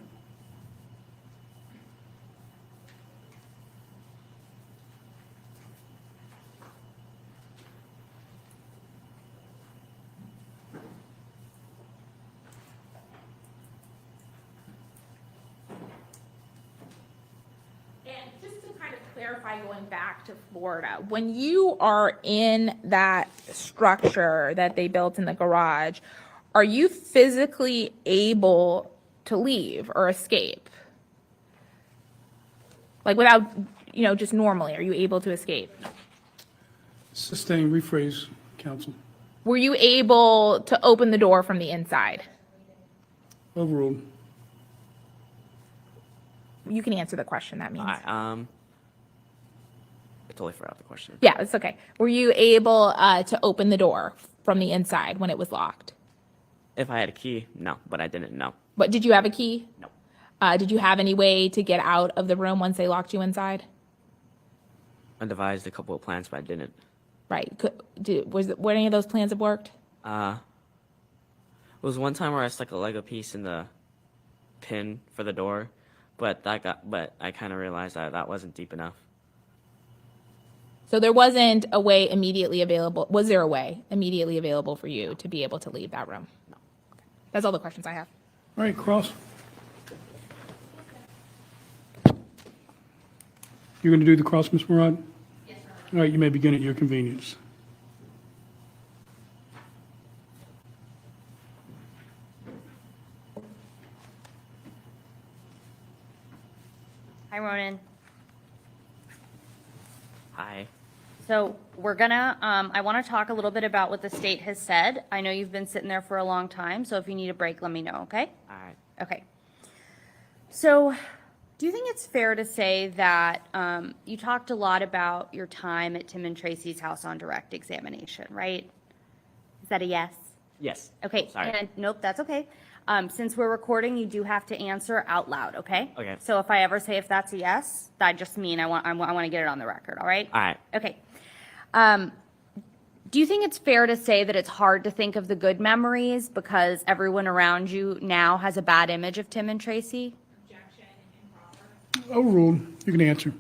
just to kind of clarify, going back to Florida, when you are in that structure that they built in the garage, are you physically able to leave or escape? Like without, just normally, are you able to escape? Sustain, rephrase, counsel. Were you able to open the door from the inside? Overruled. You can answer the question, that means. I totally forgot the question. Yeah, it's okay. Were you able to open the door from the inside when it was locked? If I had a key, no, but I didn't know. But did you have a key? No. Did you have any way to get out of the room once they locked you inside? I devised a couple of plans, but I didn't. Right. Were any of those plans have worked? It was one time where I stuck a Lego piece in the pin for the door, but I kind of realized that wasn't deep enough. So there wasn't a way immediately available. Was there a way immediately available for you to be able to leave that room? No. Okay. That's all the questions I have. All right, Cross. You're going to do the cross, Ms. Murad? Yes, sir. All right, you may begin at your convenience. Hi, Ronan. Hi. So we're gonna, I want to talk a little bit about what the state has said. I know you've been sitting there for a long time, so if you need a break, let me know, okay? All right. Okay. So, do you think it's fair to say that you talked a lot about your time at Tim and Tracy's house on direct examination, right? Is that a yes? Yes. Okay, Sorry. and nope, that's okay. Since we're recording, you do have to answer out loud, okay? Okay. So if I ever say if that's a yes, that just mean I want to get it on the record, all right? All right. Okay. Do you think it's fair to say that it's hard to think of the good memories because everyone around you now has a bad image of Tim and Tracy? Objection improper. Overruled. You can answer.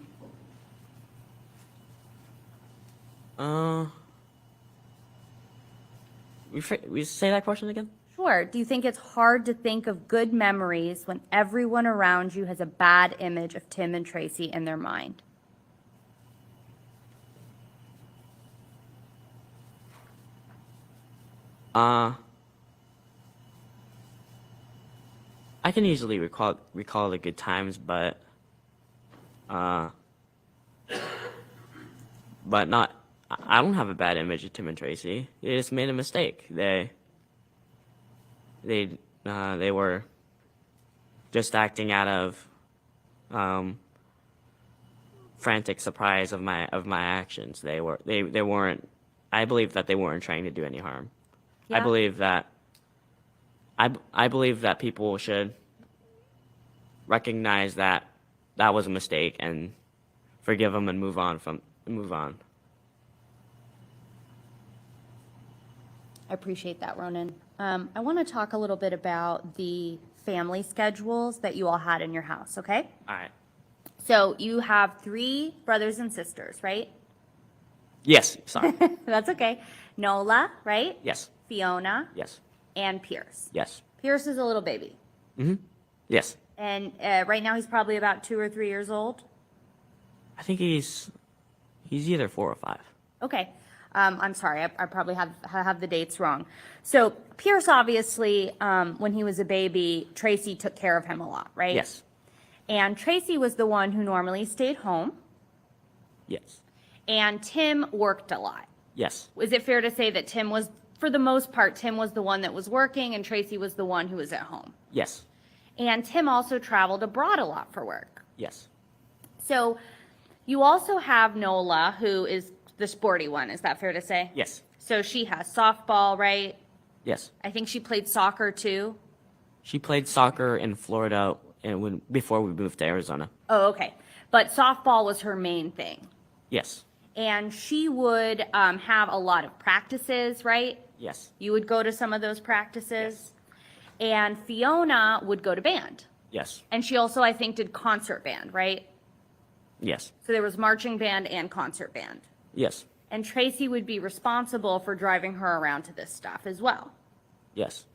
We say that question again? Sure. Do you think it's hard to think of good memories when everyone around you has a bad image of Tim and Tracy in their mind? I can easily recall the good times, but not. I don't have a bad image of Tim and Tracy. They just made a mistake. They were just acting out of frantic surprise of my actions. They weren't. I believe that they weren't trying to do any harm. Yeah. I believe that people should recognize that was a mistake and forgive them and move on. I appreciate that, Ronan. I want to talk a little bit about the family schedules that you all had in your house, okay? All right. So you have 3 brothers and sisters, right? Yes. Sorry. That's okay. Nola, right? Yes. Fiona Yes. and Pierce. Yes. Pierce is a little baby. Yes. And right now he's probably about 2 or 3 years old. I think he's either 4 or 5. Okay. I'm sorry, I probably have the dates wrong. So Pierce, obviously, when he was a baby, Tracy took care of him a lot, right? Yes. And Tracy was the one who normally stayed home, Yes. and Tim worked a lot. Yes. Is it fair to say that Tim was, for the most part, Tim was the one that was working and Tracy was the one who was at home? Yes. And Tim also traveled abroad a lot for work. Yes. So you also have Nola, who is the sporty one. Is that fair to say? Yes. So she has softball, right? Yes. I think she played soccer too. She played soccer in Florida before we moved to Arizona. Oh, okay. But softball was her main thing. Yes. And she would have a lot of practices, right? Yes. You would go to some of those practices. And Fiona would go to band. Yes. And she also, I think, did concert band, right? Yes. So there was marching band and concert band. Yes. And Tracy would be responsible for driving her around to this stuff as well. Yes.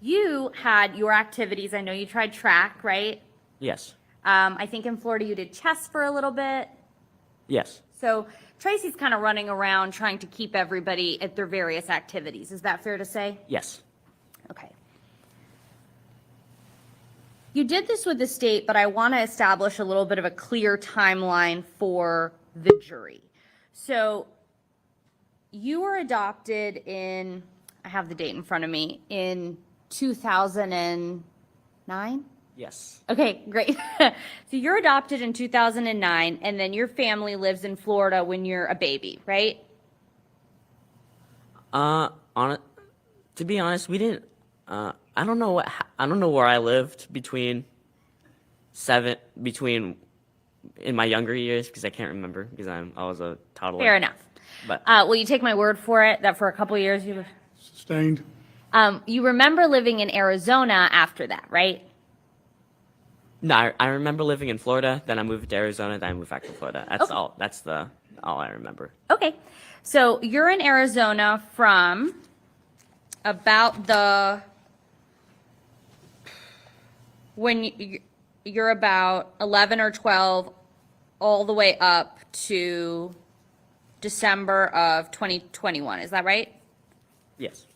You had your activities. I know you tried track, right? Yes. I think in Florida you did chess for a little bit. Yes. So Tracy's kind of running around trying to keep everybody at their various activities. Is that fair to say? Yes. Okay. You did this with the state, but I want to establish a little bit of a clear timeline for the jury. So you were adopted in, I have the date in front of me, in 2009? Yes. Okay, great. So you're adopted in 2009, and then your family lives in Florida when you're a baby, right? To be honest, we didn't. I don't know where I lived between in my younger years because I can't remember because I was a toddler. Fair enough. But Will you take my word for it that for a couple years you Sustained. you remember living in Arizona after that, right? no, I remember living in Florida. Then I moved to Arizona. Then I moved back to Florida. That's Okay. all. That's all I remember. Okay. So you're in Arizona from about you're about 11 or 12 all the way up to December of 2021. Is that right? Yes.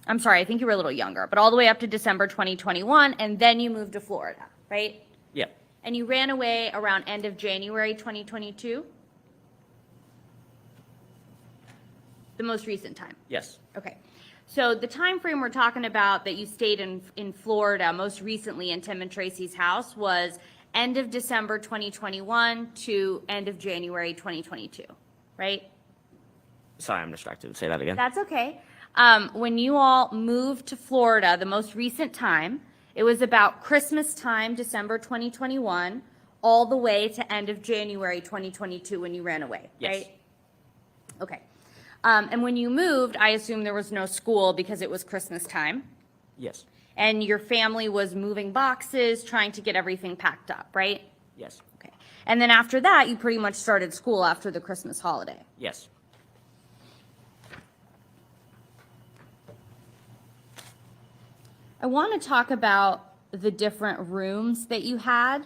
I'm sorry, I think you were a little younger, but all the way up to December 2021, and then you moved to Florida, right? Yep. And you ran away around end of January 2022? The most recent time? Yes. Okay. So the time frame we're talking about that you stayed in Florida most recently in Tim and Tracy's house was end of December 2021 to end of January 2022, right? Sorry, I'm distracted. Say that again. That's okay. When you all moved to Florida, the most recent time, it was about Christmas time, December 2021, all the way to end of January 2022 when you ran away, Yes. right? Okay. And when you moved, I assume there was no school because it was Christmas time. Yes. And your family was moving boxes, trying to get everything packed up, right? Yes. Okay. And then after that, you pretty much started school after the Christmas holiday. Yes. I want to talk about the different rooms that you had.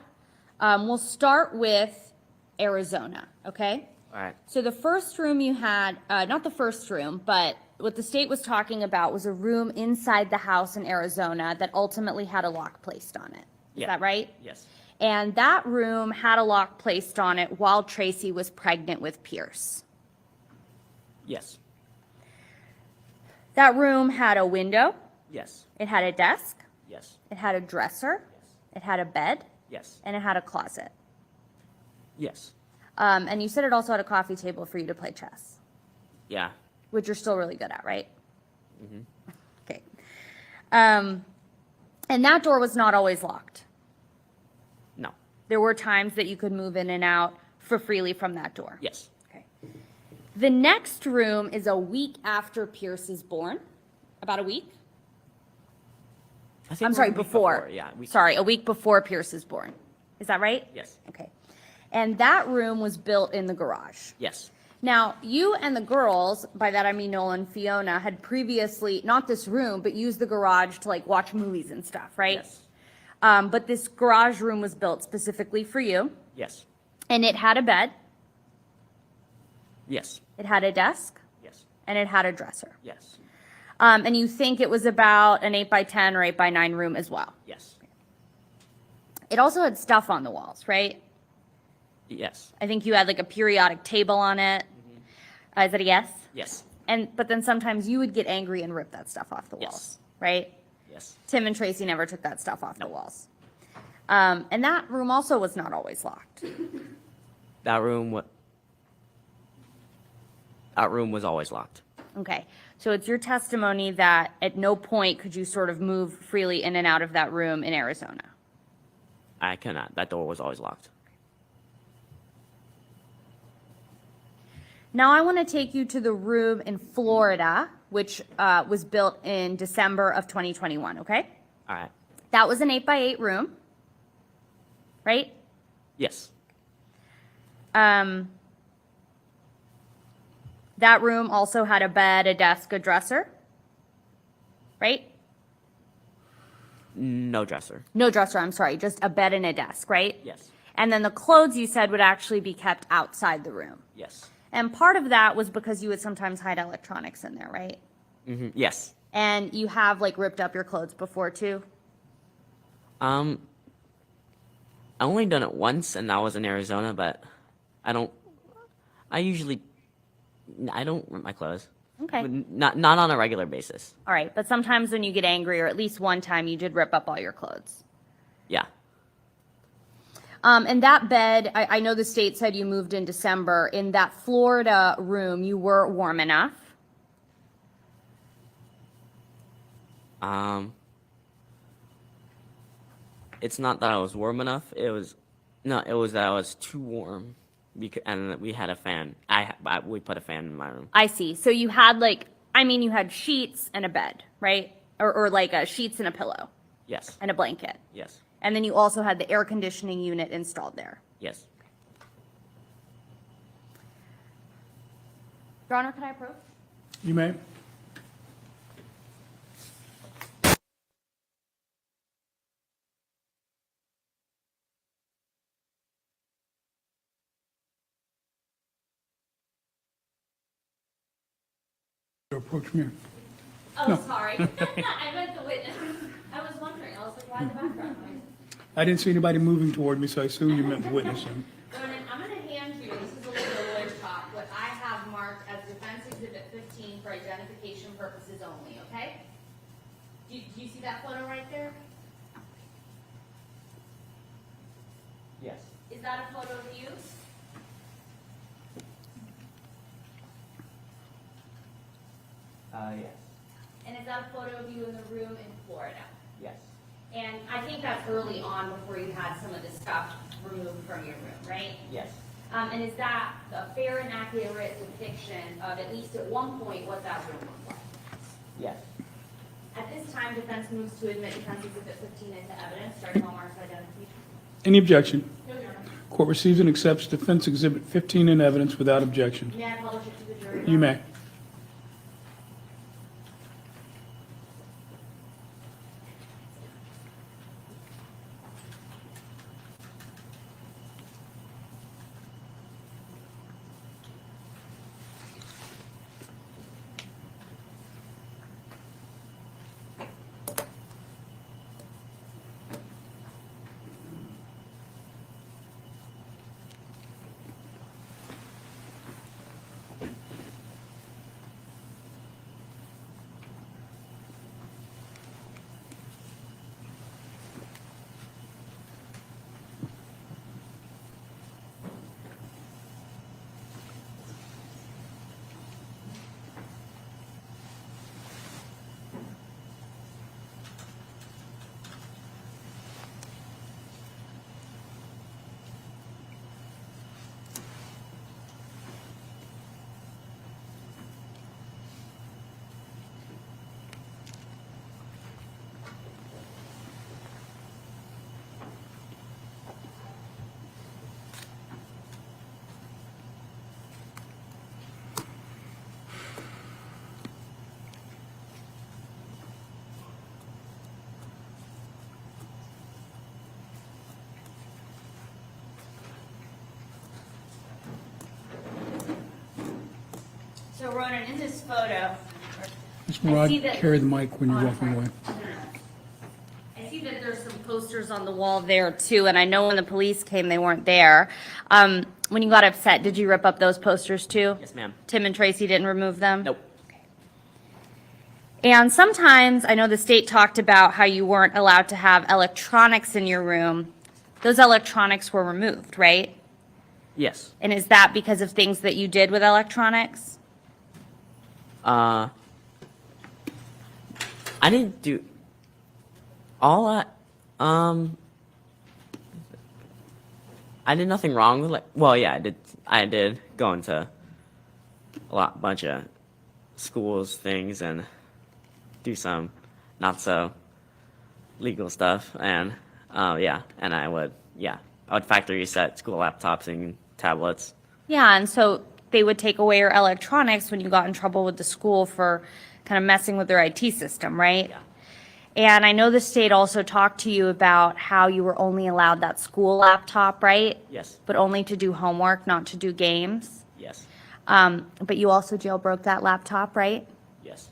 We'll start with Arizona, okay? All right. So the first room you had, not the first room, but what the state was talking about was a room inside the house in Arizona that ultimately had a lock placed on it. Is Yeah. that right? Yes. And that room had a lock placed on it while Tracy was pregnant with Pierce. Yes. That room had a window, Yes. it had a desk, Yes. it had a dresser, it had a bed, Yes. and it had a closet. Yes. And you said it also had a coffee table for you to play chess, Yeah. which you're still really good at, right? Okay. And that door was not always locked. No. There were times that you could move in and out for freely from that door. Yes. Okay. The next room is a week after Pierce is born, about a week. I think I'm we're sorry, a week before. Yeah. Sorry, a week before Pierce is born. Is that right? Yes. Okay. And that room was built in the garage. Yes. Now, you and the girls, by that I mean Noel and Fiona, had previously, not this room, but used the garage to like watch movies and stuff, right? Yes. But this garage room was built specifically for you, Yes. and it had a bed, Yes. it had a desk, Yes. and it had a dresser. Yes. And you think it was about an 8x10 or 8x9 room as well. Yes. It also had stuff on the walls, right? Yes. I think you had like a periodic table on it. Is that a yes? Yes. But then sometimes you would get angry and rip that stuff off the Yes. walls, right? Yes. Tim and Tracy never took that stuff off the walls. And that room also was not always locked. That room was always locked. Okay, so it's your testimony that at no point could you sort of move freely in and out of that room in Arizona. I cannot. That door was always locked. Now I want to take you to the room in Florida, which was built in December of 2021, okay? All right. That was an 8x8 room, right? Yes. That room also had a bed, a desk, a dresser, right? No dresser. No dresser, I'm sorry, just a bed and a desk, right? Yes. And then the clothes you said would actually be kept outside the room. Yes. And part of that was because you would sometimes hide electronics in there, right? Yes. And you have like ripped up your clothes before too? I only done it once, and that was in Arizona, but I don't rip my clothes. Okay. But not on a regular basis. All right, but sometimes when you get angry, or at least one time, you did rip up all your clothes. Yeah. And that bed, I know the state said you moved in December. In that Florida room, you were warm enough. It's not that I was warm enough. It was that I was too warm, and we had a fan. We put a fan in my room. I see. So you had you had sheets and a bed, right? Or like sheets and a pillow Yes. and a blanket. Yes. And then you also had the air conditioning unit installed there. Yes. Your Honor, can I approach? You may. Approach me. Oh, sorry. I meant the witness. I was wondering. I was like, why the background noise? I didn't see anybody moving toward me, so I assume you meant witnessing. Ronan, I'm going to hand you, this is a little lawyer talk, what I have marked as Defense Exhibit 15 for identification purposes only, okay? Do you see that photo right there? Yes. Is that a photo of you? Yes. And is that a photo of you in the room in Florida? Yes. And I think that's early on before you had some of the stuff removed from your room, right? Yes. And is that a fair and accurate depiction of, at least at one point, what that room looked like? Yes. At this time, defense moves to admit defense exhibit 15 into evidence, starting hallmarks identification. Any objection? No, Your Honor. Court receives and accepts Defense Exhibit 15 in evidence without objection. May I publish it to the jury? You may. So Ronan, in this photo, Ms. Murad, see that- carry the mic when you're Oh, walking sorry. away. I see that there's some posters on the wall there too, and I know when the police came, they weren't there. When you got upset, did you rip up those posters too? Yes, ma'am. Tim and Tracy didn't remove them? Nope. And sometimes, I know the state talked about how you weren't allowed to have electronics in your room. Those electronics were removed, right? Yes. And is that because of things that you did with electronics? I didn't do all that. I did nothing wrong with well, yeah, I did. I did go into a bunch of schools things and do some not so legal stuff, and yeah, and I would factory reset school laptops and tablets. Yeah, and so they would take away your electronics when you got in trouble with the school for kind of messing with their IT system, right? Yeah. And I know the state also talked to you about how you were only allowed that school laptop, right? Yes. But only to do homework, not to do games. Yes. But you also jailbroke that laptop, right? Yes.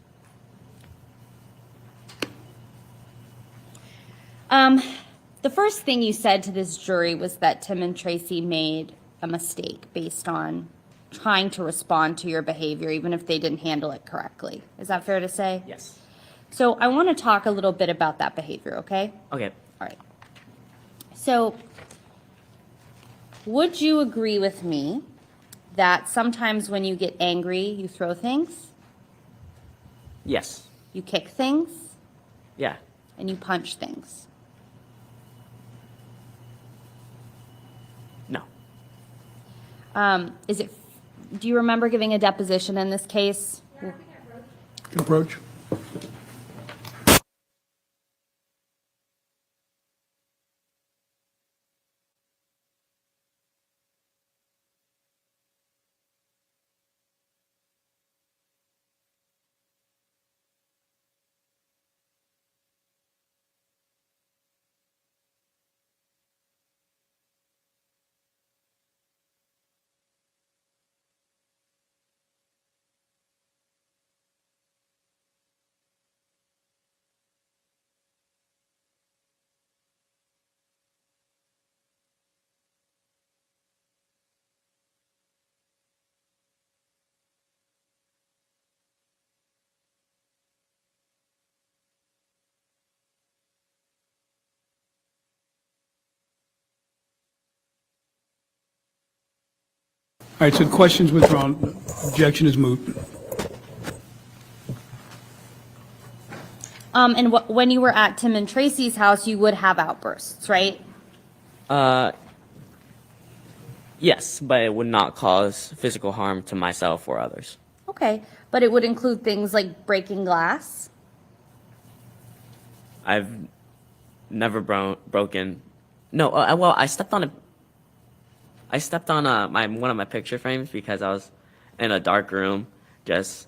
The first thing you said to this jury was that Tim and Tracy made a mistake based on trying to respond to your behavior, even if they didn't handle it correctly. Is that fair to say? Yes. So I want to talk a little bit about that behavior, okay? Okay. All right. So would you agree with me that sometimes when you get angry, you throw things, Yes. you kick things, Yeah. and you punch things? No. Do you remember giving a deposition in this case? Can approach. All right, so the question's withdrawn. Objection is moot. And when you were at Tim and Tracy's house, you would have outbursts, right? Yes, but it would not cause physical harm to myself or others. Okay, but it would include things like breaking glass. I've never broken. No, well, I stepped on one of my picture frames because I was in a dark room, just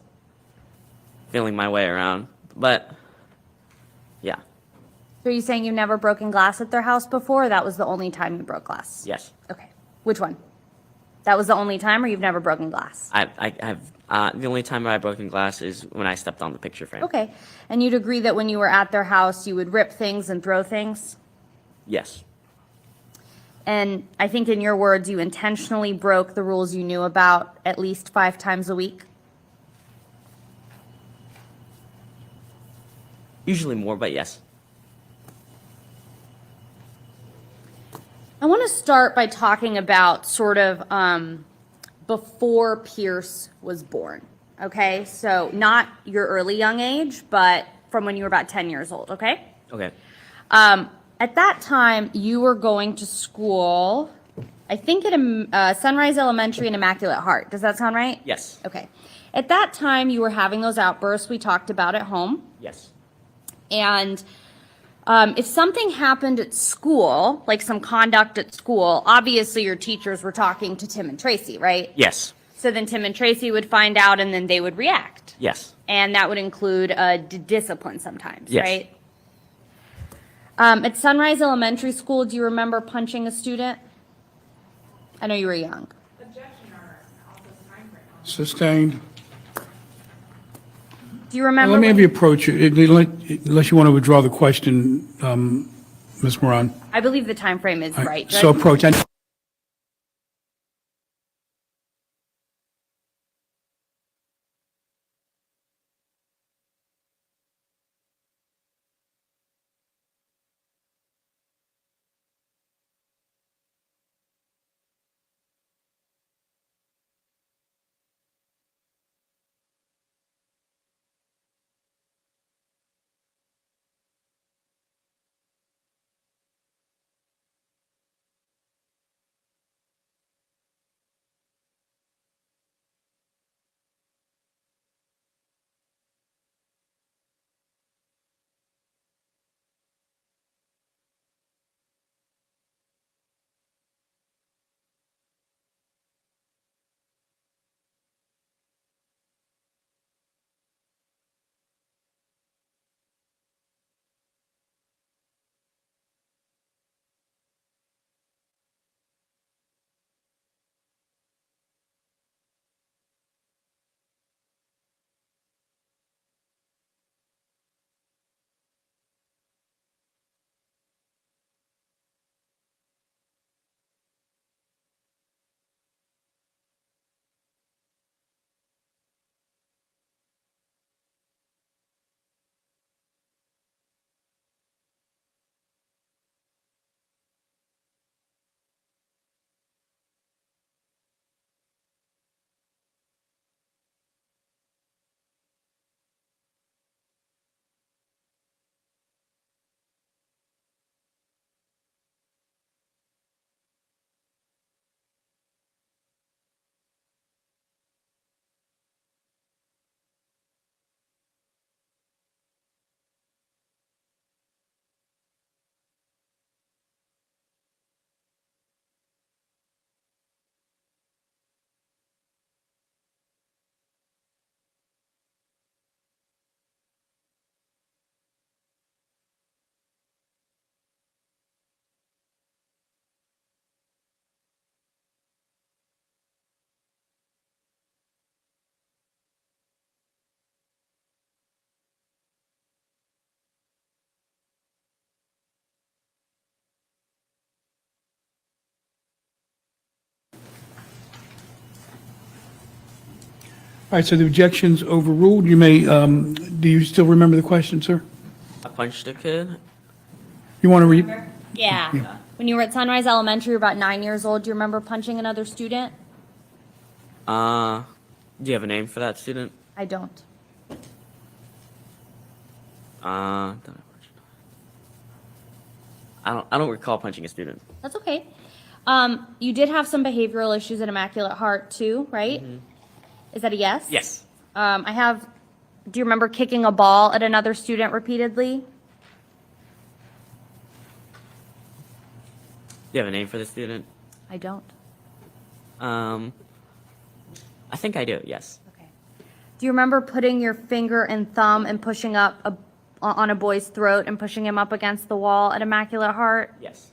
feeling my way around. But yeah, So are you saying you've never broken glass at their house before, or that was the only time you broke glass? yes, Okay, which one? That was the only time, or you've never broken glass? I've the only time I broken glass is when I stepped on the picture frame. Okay, and you'd agree that when you were at their house, you would rip things and throw things? Yes, And I think in your words, you intentionally broke the rules you knew about at least 5 times a week? usually more, but yes. I want to start by talking about sort of before Pierce was born, okay? So not your early young age, but from when you were about 10 years old, okay? Okay. At that time, you were going to school, I think at Sunrise Elementary and Immaculate Heart. Does that sound right? Yes. Okay. At that time, you were having those outbursts we talked about at home. Yes. And if something happened at school, like some conduct at school, obviously your teachers were talking to Tim and Tracy, right? Yes. So then Tim and Tracy would find out and then they would react. Yes. And that would include discipline sometimes, Yes. right? At Sunrise Elementary School, do you remember punching a student? I know you were young. Objection or also time frame. Sustained. Do you remember? Let me have when- you approach it, unless you want to withdraw the question, Ms. Moran. I believe the time frame is right. So Judge. approach. All right, so the objection's overruled. You may, do you still remember the question, sir? I punched a kid. You want to read? Yeah. When you were at Sunrise Elementary, you were about 9 years old. Do you remember punching another student? Do you have a name for that student? I don't. I don't recall punching a student. That's okay. You did have some behavioral issues at Immaculate Heart too, right? Is that a yes? Yes. Do you remember kicking a ball at another student repeatedly? Do you have a name for the student? I don't. I think I do, yes. Okay. Do you remember putting your finger and thumb and pushing on a boy's throat and pushing him up against the wall at Immaculate Heart? Yes.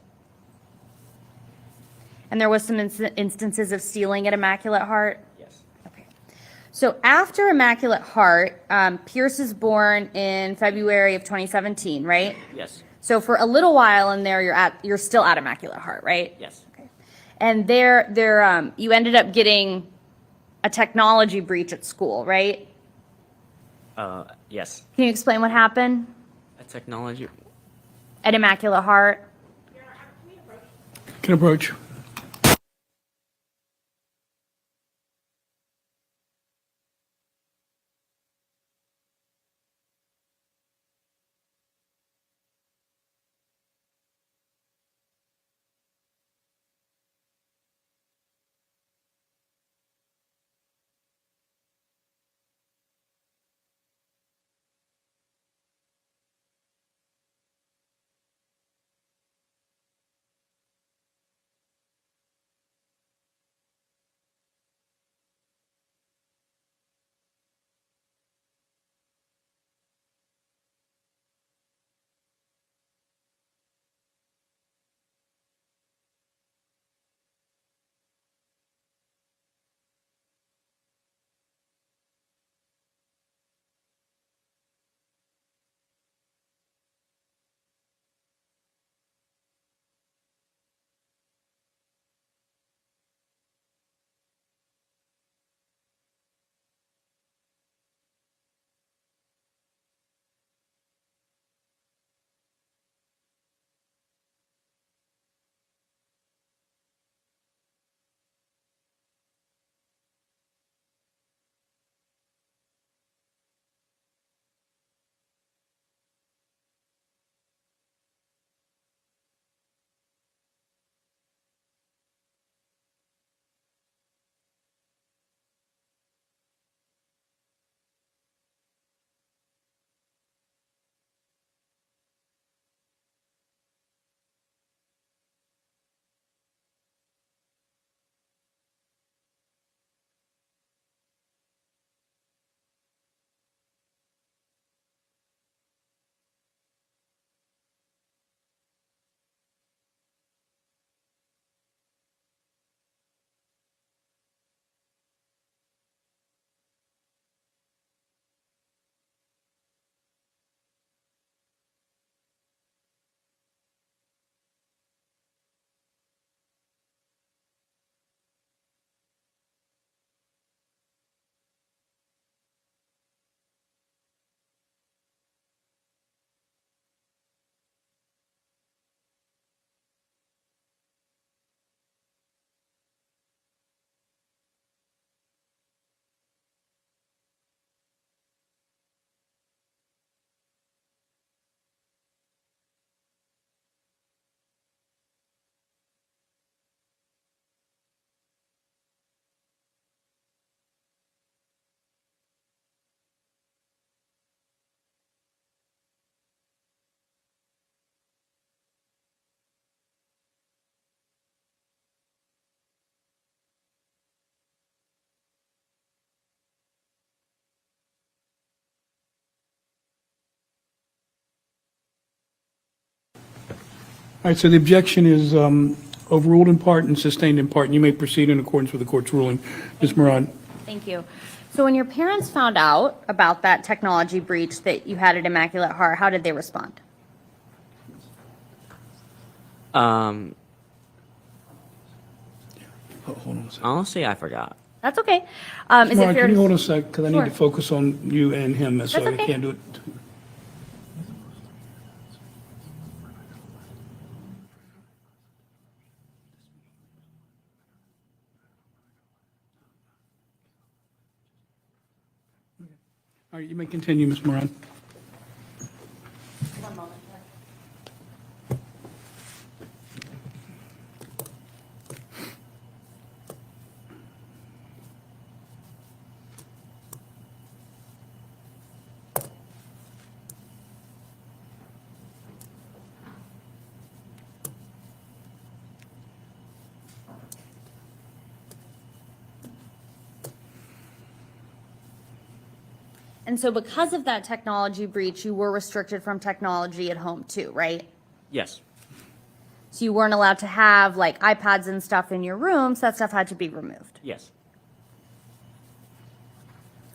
And there was some instances of stealing at Immaculate Heart? Yes. Okay. So after Immaculate Heart, Pierce is born in February of 2017, right? Yes. So for a little while in there, you're still at Immaculate Heart, right? Yes. Okay. And you ended up getting a technology breach at school, right? Yes. Can you explain what happened A technology. at Immaculate Heart? Can approach. All right, so the objection is overruled in part and sustained in part, and you may proceed in accordance with the court's ruling. Ms. Murad. Thank you. So when your parents found out about that technology breach that you had at Immaculate Heart, how did they respond? Hold on a second. Honestly, I forgot. That's okay. Is Murad, it fair can you hold to, a sec, because I need Sure. to focus on you and him, so That's I okay. can't do it. All right, you may continue, Ms. Moran. And so because of that technology breach, you were restricted from technology at home too, right? Yes. So you weren't allowed to have like iPads and stuff in your room, so that stuff had to be removed. Yes.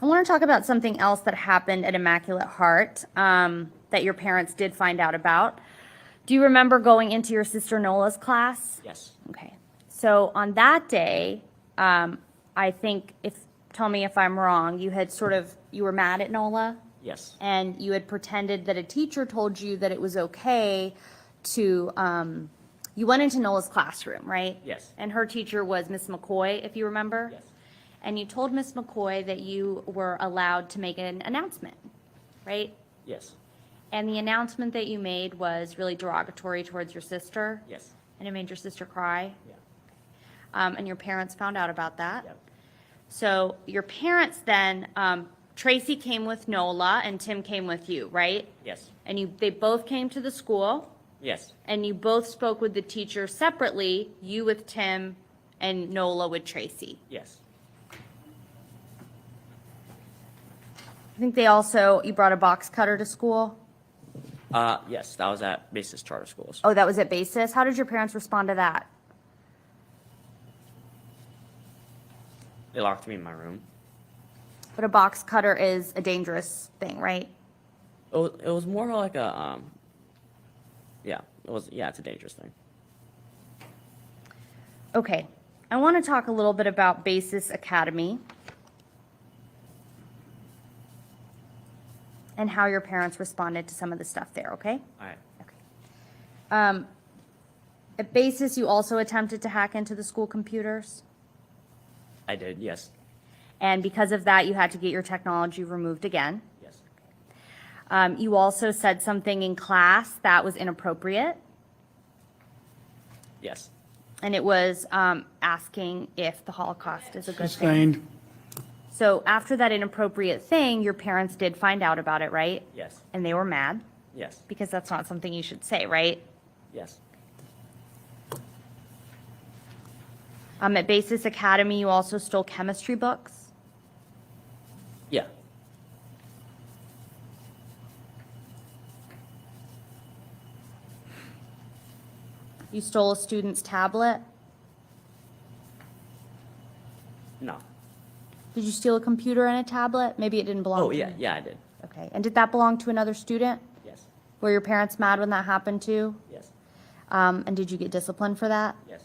I want to talk about something else that happened at Immaculate Heart that your parents did find out about. Do you remember going into your sister Nola's class? Yes. Okay. So on that day, I think tell me if I'm wrong, you were mad at Nola? Yes. And you had pretended that a teacher told you that it was okay to, you went into Nola's classroom, right? Yes. And her teacher was Miss McCoy, if you remember? Yes. And you told Miss McCoy that you were allowed to make an announcement, right? Yes. And the announcement that you made was really derogatory towards your sister? Yes. And it made your sister cry? Yeah. And your parents found out about that? Yep. So your parents then, Tracy came with Nola and Tim came with you, right? Yes. And they both came to the school Yes. and you both spoke with the teacher separately, you with Tim and Nola with Tracy. Yes. I think you brought a box cutter to school? Yes, that was at Basis Charter Schools. Oh, that was at Basis? How did your parents respond to that? They locked me in my room. But a box cutter is a dangerous thing, right? It was more like it's a dangerous thing. Okay, I want to talk a little bit about Basis Academy and how your parents responded to some of the stuff there, okay? All right. Okay. At Basis, you also attempted to hack into the school computers, I did, yes. and because of that, you had to get your technology removed again. Yes. You also said something in class that was inappropriate, Yes. and it was asking if the Holocaust is a good thing. Sustained. So after that inappropriate thing, your parents did find out about it, right? Yes. And they were mad, Yes. because that's not something you should say, right? Yes. At Basis Academy, you also stole chemistry books. Yeah. You stole a student's tablet. No. Did you steal a computer and a tablet? Maybe it didn't belong Oh, to yeah, you. yeah, I did. Okay, and did that belong to another student? Yes. Were your parents mad when that happened too? Yes. And did you get disciplined for that? Yes.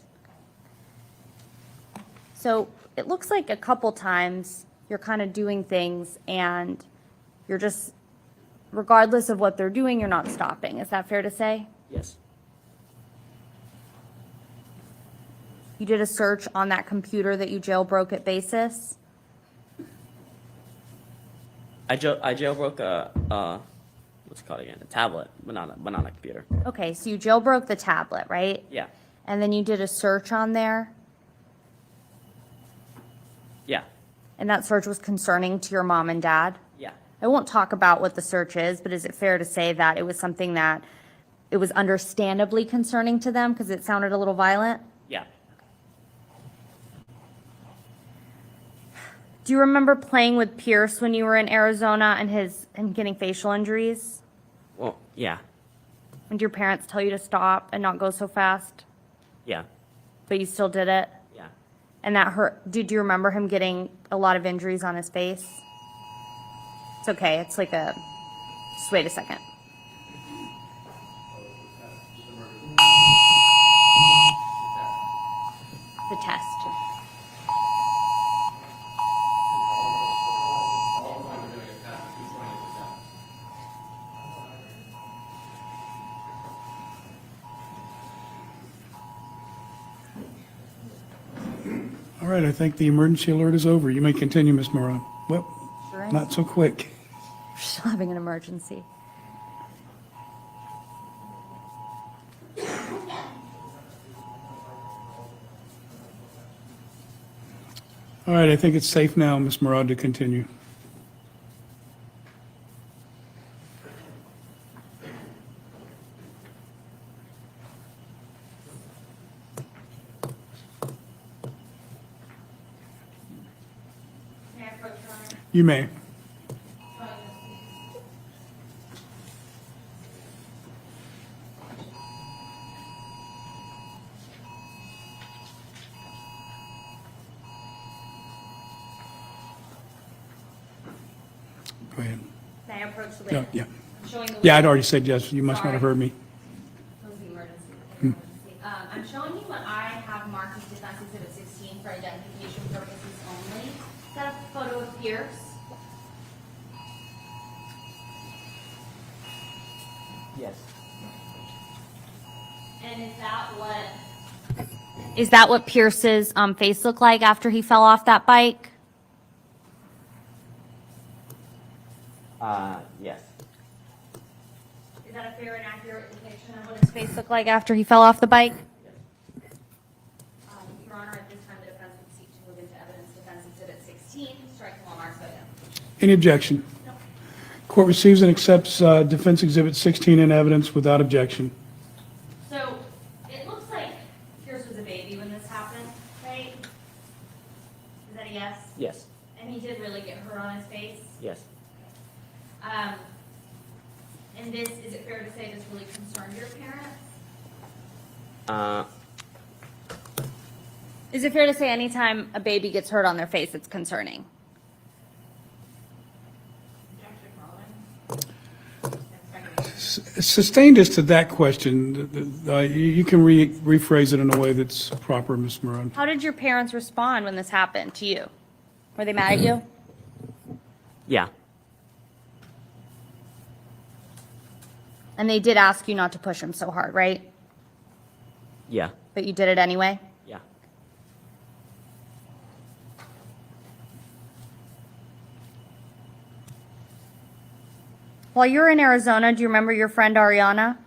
So it looks like a couple times you're kind of doing things and you're just, regardless of what they're doing, you're not stopping. Is that fair to say? Yes. You did a search on that computer that you jailbroke at Basis? I jailbroke what's it called again? A tablet, but not a computer. Okay, so you jailbroke the tablet, right? Yeah. And then you did a search on there, Yeah. and that search was concerning to your mom and dad? Yeah. I won't talk about what the search is, but is it fair to say that it was something that it was understandably concerning to them because it sounded a little violent? Yeah. Do you remember playing with Pierce when you were in Arizona and getting facial injuries? Well, yeah. And did your parents tell you to stop and not go so fast, Yeah. but you still did it? Yeah. And that hurt. Did you remember him getting a lot of injuries on his face? It's okay. It's like just wait a second. The test. All right, I think the emergency alert is over. You may continue, Ms. Moran. Well, Sure is. not so quick. We're still having an emergency. All right, I think it's safe now, Ms. Murad, to continue. You may. Go ahead. May I approach the Yeah, witness? yeah. I'm showing the Yeah, I'd witness- already said yes. You must not have Sorry. heard me. It was the emergency. I'm showing you what I have marked as defense exhibit 16 for identification purposes only. Is that a photo of Pierce? Yes. And is that what Pierce's face looked like after he fell off that bike? Yes. Is that a fair and accurate depiction of what his face looked like after he fell off the bike? Your Honor, at this time, the defense would seek to move into evidence defense exhibit 16, striking all marks by identification. Any objection? Court receives and accepts Defense Exhibit 16 in evidence without objection. So, it looks like Pierce was a baby when this happened, right? Is that a yes? Yes. And he did really get hurt on his face? Yes. And this, is it fair to say this really concerned your parents? Is it fair to say anytime a baby gets hurt on their face, it's concerning? Sustained as to that question, you can rephrase it in a way that's proper, Ms. Moran. How did your parents respond when this happened to you? Were they mad at you? Yeah. And they did ask you not to push him so hard, right? Yeah. But you did it anyway? Yeah. While you were in Arizona, do you remember your friend Ariana?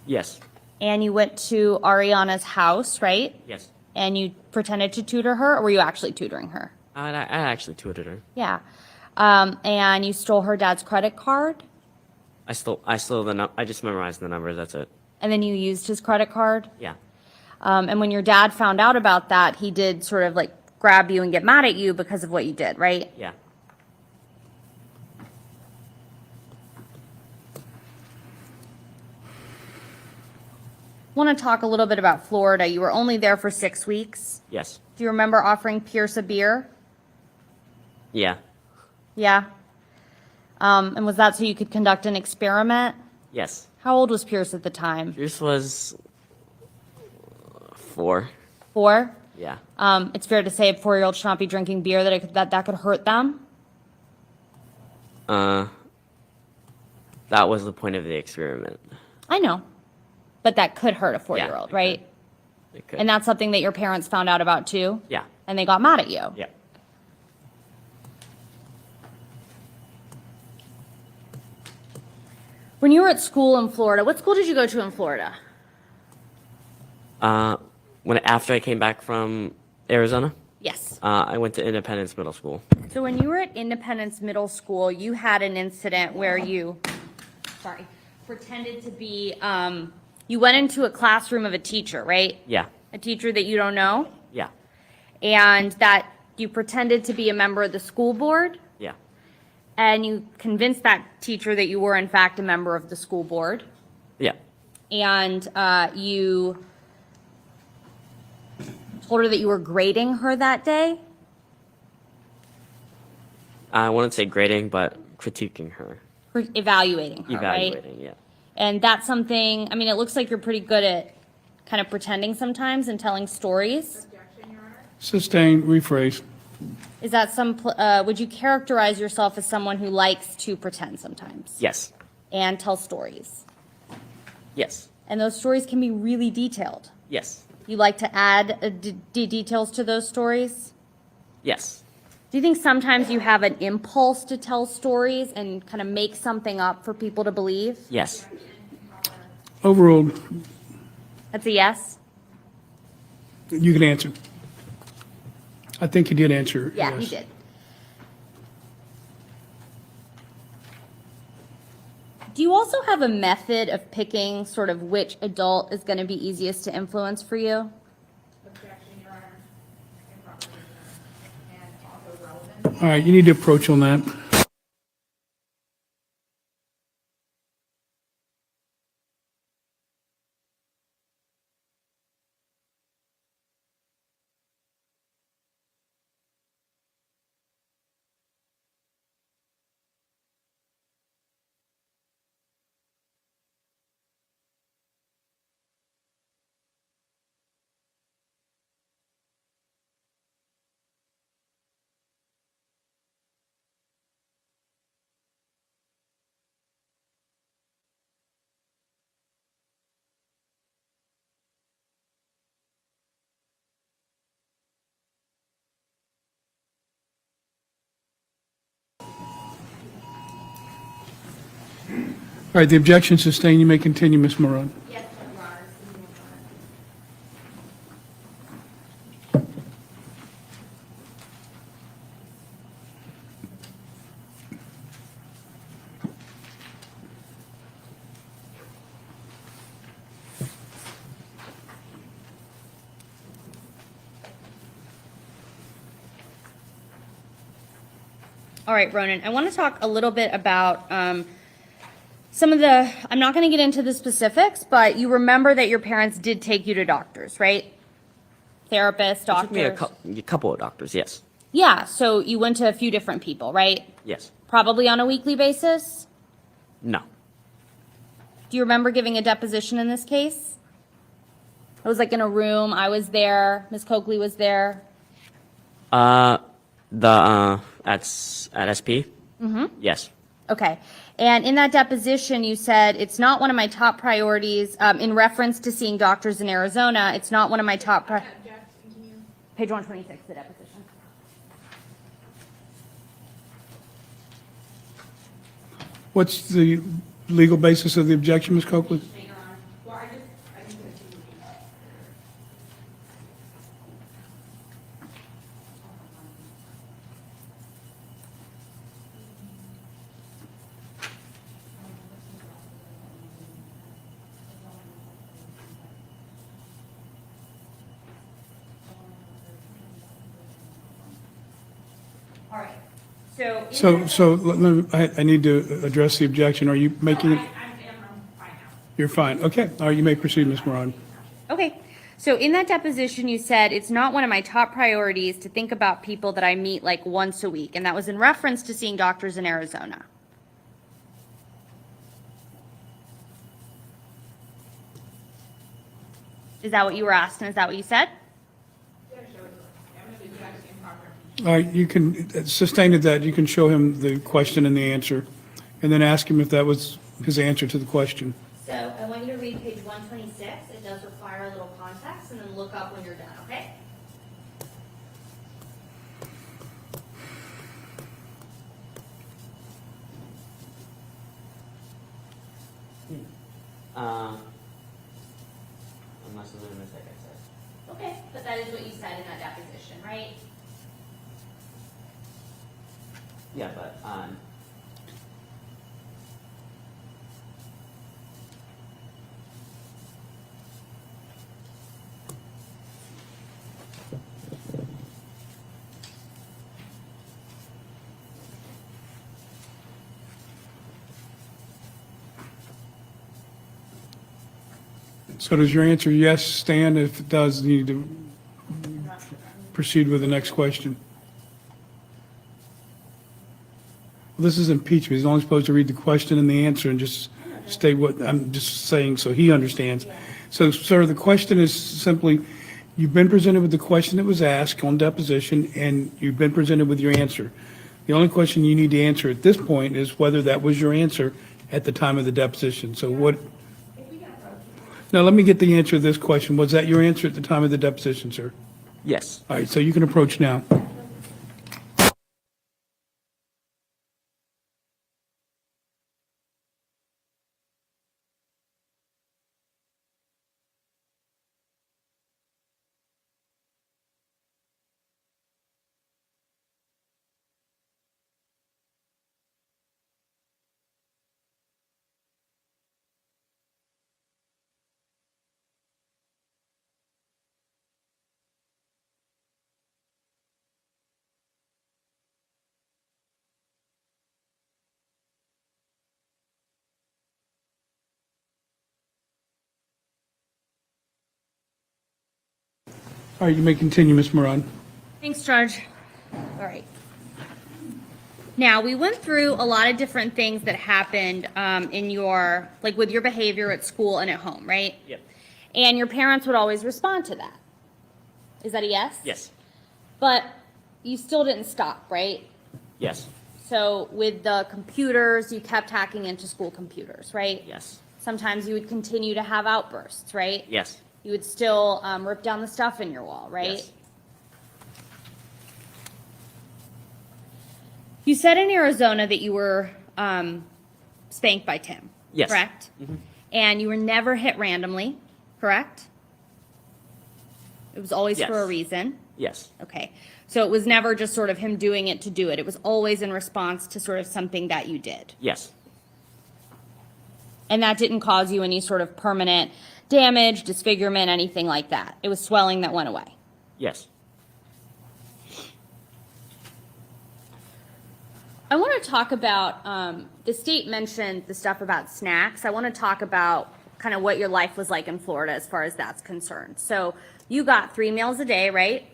Yes. And you went to Ariana's house, right? Yes. And you pretended to tutor her, or were you actually tutoring her? I actually tutored her. Yeah. And you stole her dad's credit card, I stole I just memorized the numbers, that's it. and then you used his credit card. Yeah. And when your dad found out about that, he did sort of like grab you and get mad at you because of what you did, right? Yeah. Want to talk a little bit about Florida. You were only there for 6 weeks. Yes. Do you remember offering Pierce a beer? Yeah. Yeah. And was that so you could conduct an experiment? Yes. How old was Pierce at the time? Yours was 4. 4? Yeah. It's fair to say a 4-year-old should not be drinking beer that could hurt them. That was the point of the experiment. I know, but that could hurt a 4-year-old, it right? It could. And that's something that your parents found out about too? Yeah. And they got mad at you? Yeah. When you were at school in Florida, what school did you go to in Florida? After I came back from Arizona, Yes. I went to Independence Middle School. So when you were at Independence Middle School, you had an incident where you, pretended to be, you went into a classroom of a teacher, right? Yeah. A teacher that you don't know? Yeah. And that you pretended to be a member of the school board? Yeah. And you convinced that teacher that you were in fact a member of the school board? Yeah. And you told her that you were grading her that day? I wouldn't say grading, but critiquing her. Or evaluating her, right? Evaluating, yeah. And that's something, I mean, it looks like you're pretty good at kind of pretending sometimes and telling stories. Sustained, rephrase. Is that would you characterize yourself as someone who likes to pretend sometimes? Yes. And tell stories? Yes. And those stories can be really detailed. Yes. You like to add details to those stories? Yes. Do you think sometimes you have an impulse to tell stories and kind of make something up for people to believe? Yes. Overruled. That's a yes? You can answer. I think you did answer. Yeah, yes. you did. Do you also have a method of picking sort of which adult is going to be easiest to influence for you? All right, you need to approach on that. All right, the objection sustained. You may continue, Ms. Moran. Yes, Your Honor. All right, Ronan, I want to talk a little bit about some of the, I'm not going to get into the specifics, but you remember that your parents did take you to doctors, right? Therapists, It took me doctors. a couple of doctors, yes. Yeah, so you went to a few different people, right? Yes. Probably on a weekly basis? No. Do you remember giving a deposition in this case? It was like in a room, I was there, Ms. Coakley was there. At SP? Mm-hmm. Yes. Okay. And in that deposition, you said, it's not one of my top priorities, in reference to seeing doctors in Arizona, it's not one of my top Page 126, the deposition. What's the legal basis of the objection, Ms. Coakley? Your Honor. Well, I can continue. All right. So I need to address the objection. Are you making it? I'm fine now. You're fine. Okay. All right, you may proceed, Ms. Moran. Okay. So in that deposition, you said, it's not one of my top priorities to think about people that I meet like once a week. And that was in reference to seeing doctors in Arizona. Is that what you were asked, and is that what you said? All right, you can, sustained that, you can show him the question and the answer, and then ask him if that was his answer to the question. So I want you to read page 126. It does require a little context, and then look up when you're done, okay? Unless there's a mistake, I said. Okay, but that is what you said in that deposition, right? Yeah, but, So does your answer yes stand? If it does, you need to proceed with the next question. Well, this is impeachment. He's only supposed to read the question and the answer and just state what I'm just saying so he understands. So, sir, the question is simply, you've been presented with the question that was asked on deposition, and you've been presented with your answer. The only question you need to answer at this point is whether that was your answer at the time of the deposition. So what? Now, let me get the answer to this question. Was that your answer at the time of the deposition, sir? yes. All right, so you can approach now. All right, you may continue, Ms. Moran. Thanks, Judge. All right. Now, we went through a lot of different things that happened in your, like with your behavior at school and at home, right? Yep. And your parents would always respond to that. Is that a yes? Yes. But you still didn't stop, right? Yes. So with the computers, you kept hacking into school computers, right? Yes. Sometimes you would continue to have outbursts, right? Yes. You would still rip down the stuff in your wall, right? Yes. You said in Arizona that you were spanked by Tim. Yes. Correct? And you were never hit randomly, correct? It was always for a Yes. reason. Yes. Okay. So it was never just sort of him doing it to do it. It was always in response to sort of something that you did. Yes. And that didn't cause you any sort of permanent damage, disfigurement, anything like that. It was swelling that went away. Yes. I want to talk about, the state mentioned the stuff about snacks. I want to talk about kind of what your life was like in Florida as far as that's concerned. So you got 3 meals a day, right?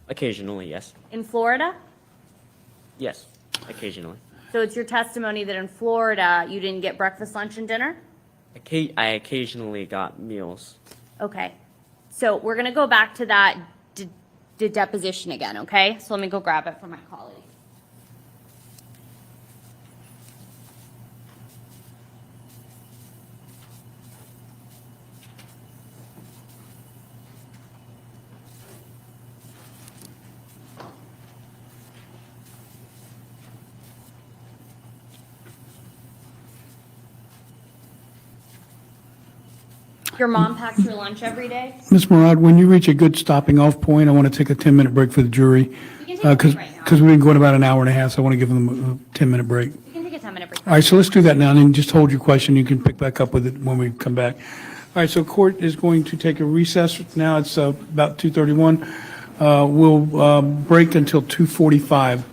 Occasionally, yes. In Florida? Yes. Occasionally. So it's your testimony that in Florida, you didn't get breakfast, lunch, and dinner? I occasionally got meals. Okay. So we're going to go back to that deposition again, okay? So let me go grab it from my colleague. Your mom packs your lunch every day? Ms. Murad, when you reach a good stopping off point, I want to take a 10-minute break for the jury. You can take a break right now. Because we've been going about an hour and a half, so I want to give them a 10-minute break. You can take a 10-minute break. All right, so let's do that now, and then just hold your question. You can pick back up with it when we come back. All right, so court is going to take a recess. Now it's about 2:31. We'll break until 2:45.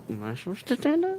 Am I supposed to stand up?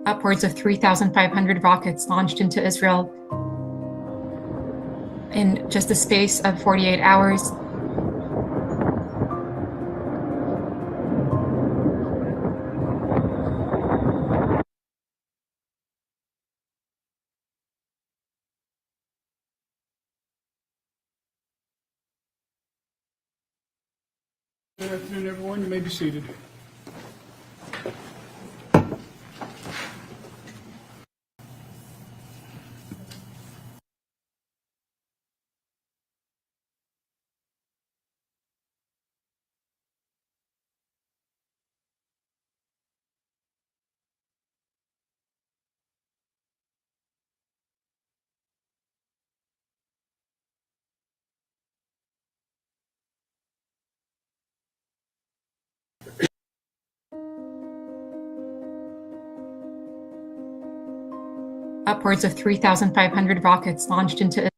Upwards of 3,500 rockets launched into Israel in just the space of 48 hours. Good afternoon, everyone. You may be seated. Upwards of 3,500 rockets launched into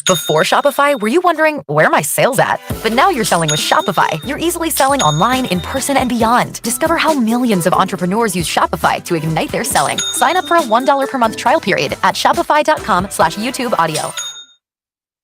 Before Shopify, were you wondering where are my sales at? But now you're selling with Shopify. You're easily selling online, in person, and beyond. Discover how millions of entrepreneurs use Shopify to ignite their selling. Sign up for a $1 per month trial period at shopify.com/YouTube audio.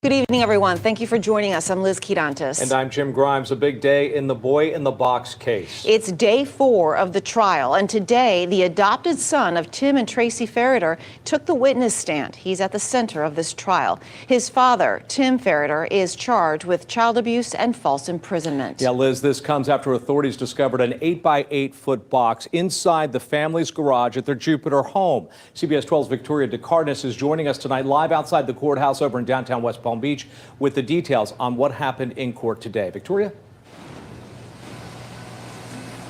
Good evening, everyone. Thank you for joining us. I'm Liz Quirantes. And I'm Jim Grimes. A big day in the boy in the box case. It's day 4 of the trial, and today the adopted son of Tim and Tracy Ferriter took the witness stand. He's at the center of this trial. His father, Tim Ferriter, is charged with child abuse and false imprisonment. Yeah, Liz, this comes after authorities discovered an 8-by-8-foot box inside the family's garage at their Jupiter home. CBS 12's Victoria DeCardenas is joining us tonight live outside the courthouse over in downtown West Palm Beach with the details on what happened in court today. Victoria?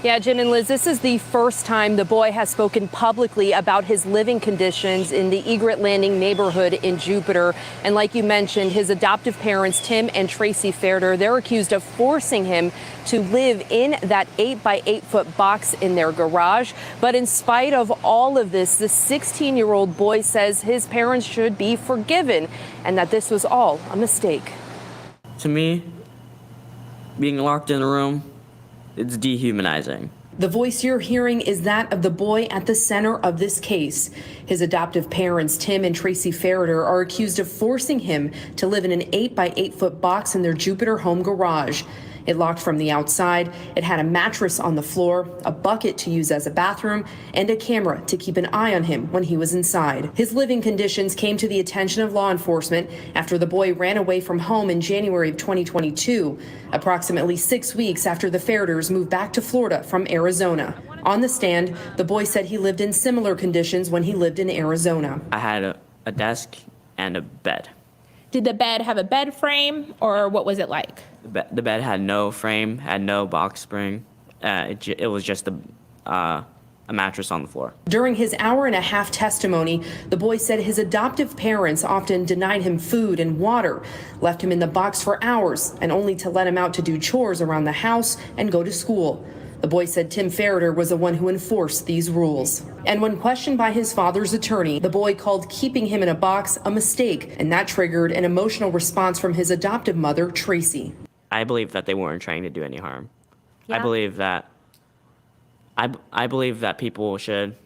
Yeah, Jim and Liz, this is the first time the boy has spoken publicly about his living conditions in the Egret Landing neighborhood in Jupiter. And like you mentioned, his adoptive parents, Tim and Tracy Ferriter, they're accused of forcing him to live in that 8-by-8-foot box in their garage. But in spite of all of this, the 16-year-old boy says his parents should be forgiven and that this was all a mistake. To me, being locked in a room, it's dehumanizing. The voice you're hearing is that of the boy at the center of this case. His adoptive parents, Tim and Tracy Ferriter, are accused of forcing him to live in an 8-by-8-foot box in their Jupiter home garage. It locked from the outside. It had a mattress on the floor, a bucket to use as a bathroom, and a camera to keep an eye on him when he was inside. His living conditions came to the attention of law enforcement after the boy ran away from home in January of 2022, approximately 6 weeks after the Ferriters moved back to Florida from Arizona. On the stand, the boy said he lived in similar conditions when he lived in Arizona. I had a desk and a bed. Did the bed have a bed frame, or what was it like? The bed had no frame, had no box spring. It was just a mattress on the floor. During his hour-and-a-half testimony, the boy said his adoptive parents often denied him food and water, left him in the box for hours, and only to let him out to do chores around the house and go to school. The boy said Tim Ferriter was the one who enforced these rules. And when questioned by his father's attorney, the boy called keeping him in a box a mistake, and that triggered an emotional response from his adoptive mother, Tracy. I believe that they weren't trying to do any harm. Yeah. I believe that people should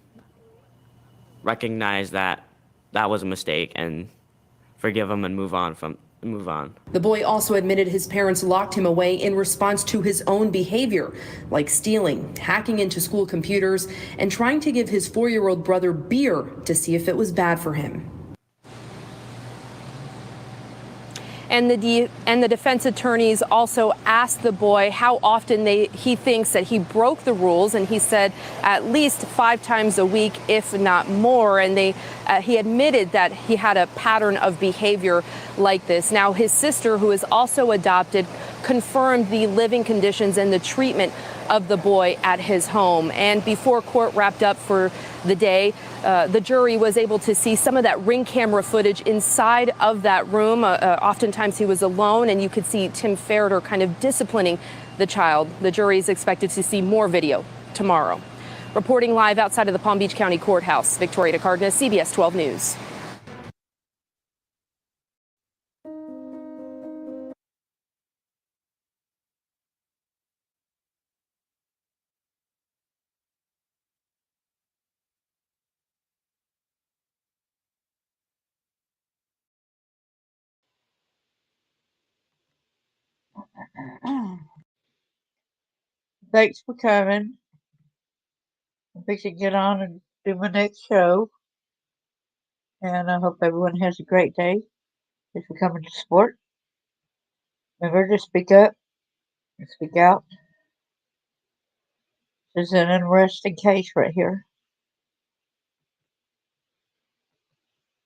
recognize that that was a mistake and forgive them and move on. The boy also admitted his parents locked him away in response to his own behavior, like stealing, hacking into school computers, and trying to give his 4-year-old brother beer to see if it was bad for him. And the defense attorneys also asked the boy how often he thinks that he broke the rules, and he said at least 5 times a week, if not more. And he admitted that he had a pattern of behavior like this. Now, his sister, who is also adopted, confirmed the living conditions and the treatment of the boy at his home. And before court wrapped up for the day, the jury was able to see some of that Ring camera footage inside of that room. Oftentimes he was alone, and you could see Tim Ferriter kind of disciplining the child. The jury is expected to see more video tomorrow. Reporting live outside of the Palm Beach County Courthouse, Victoria DeCardenas, CBS 12 News. Thanks for coming. I think I get on and do my next show. And I hope everyone has a great day. Thanks for coming to support. Remember to speak up and speak out. This is an interesting case right here.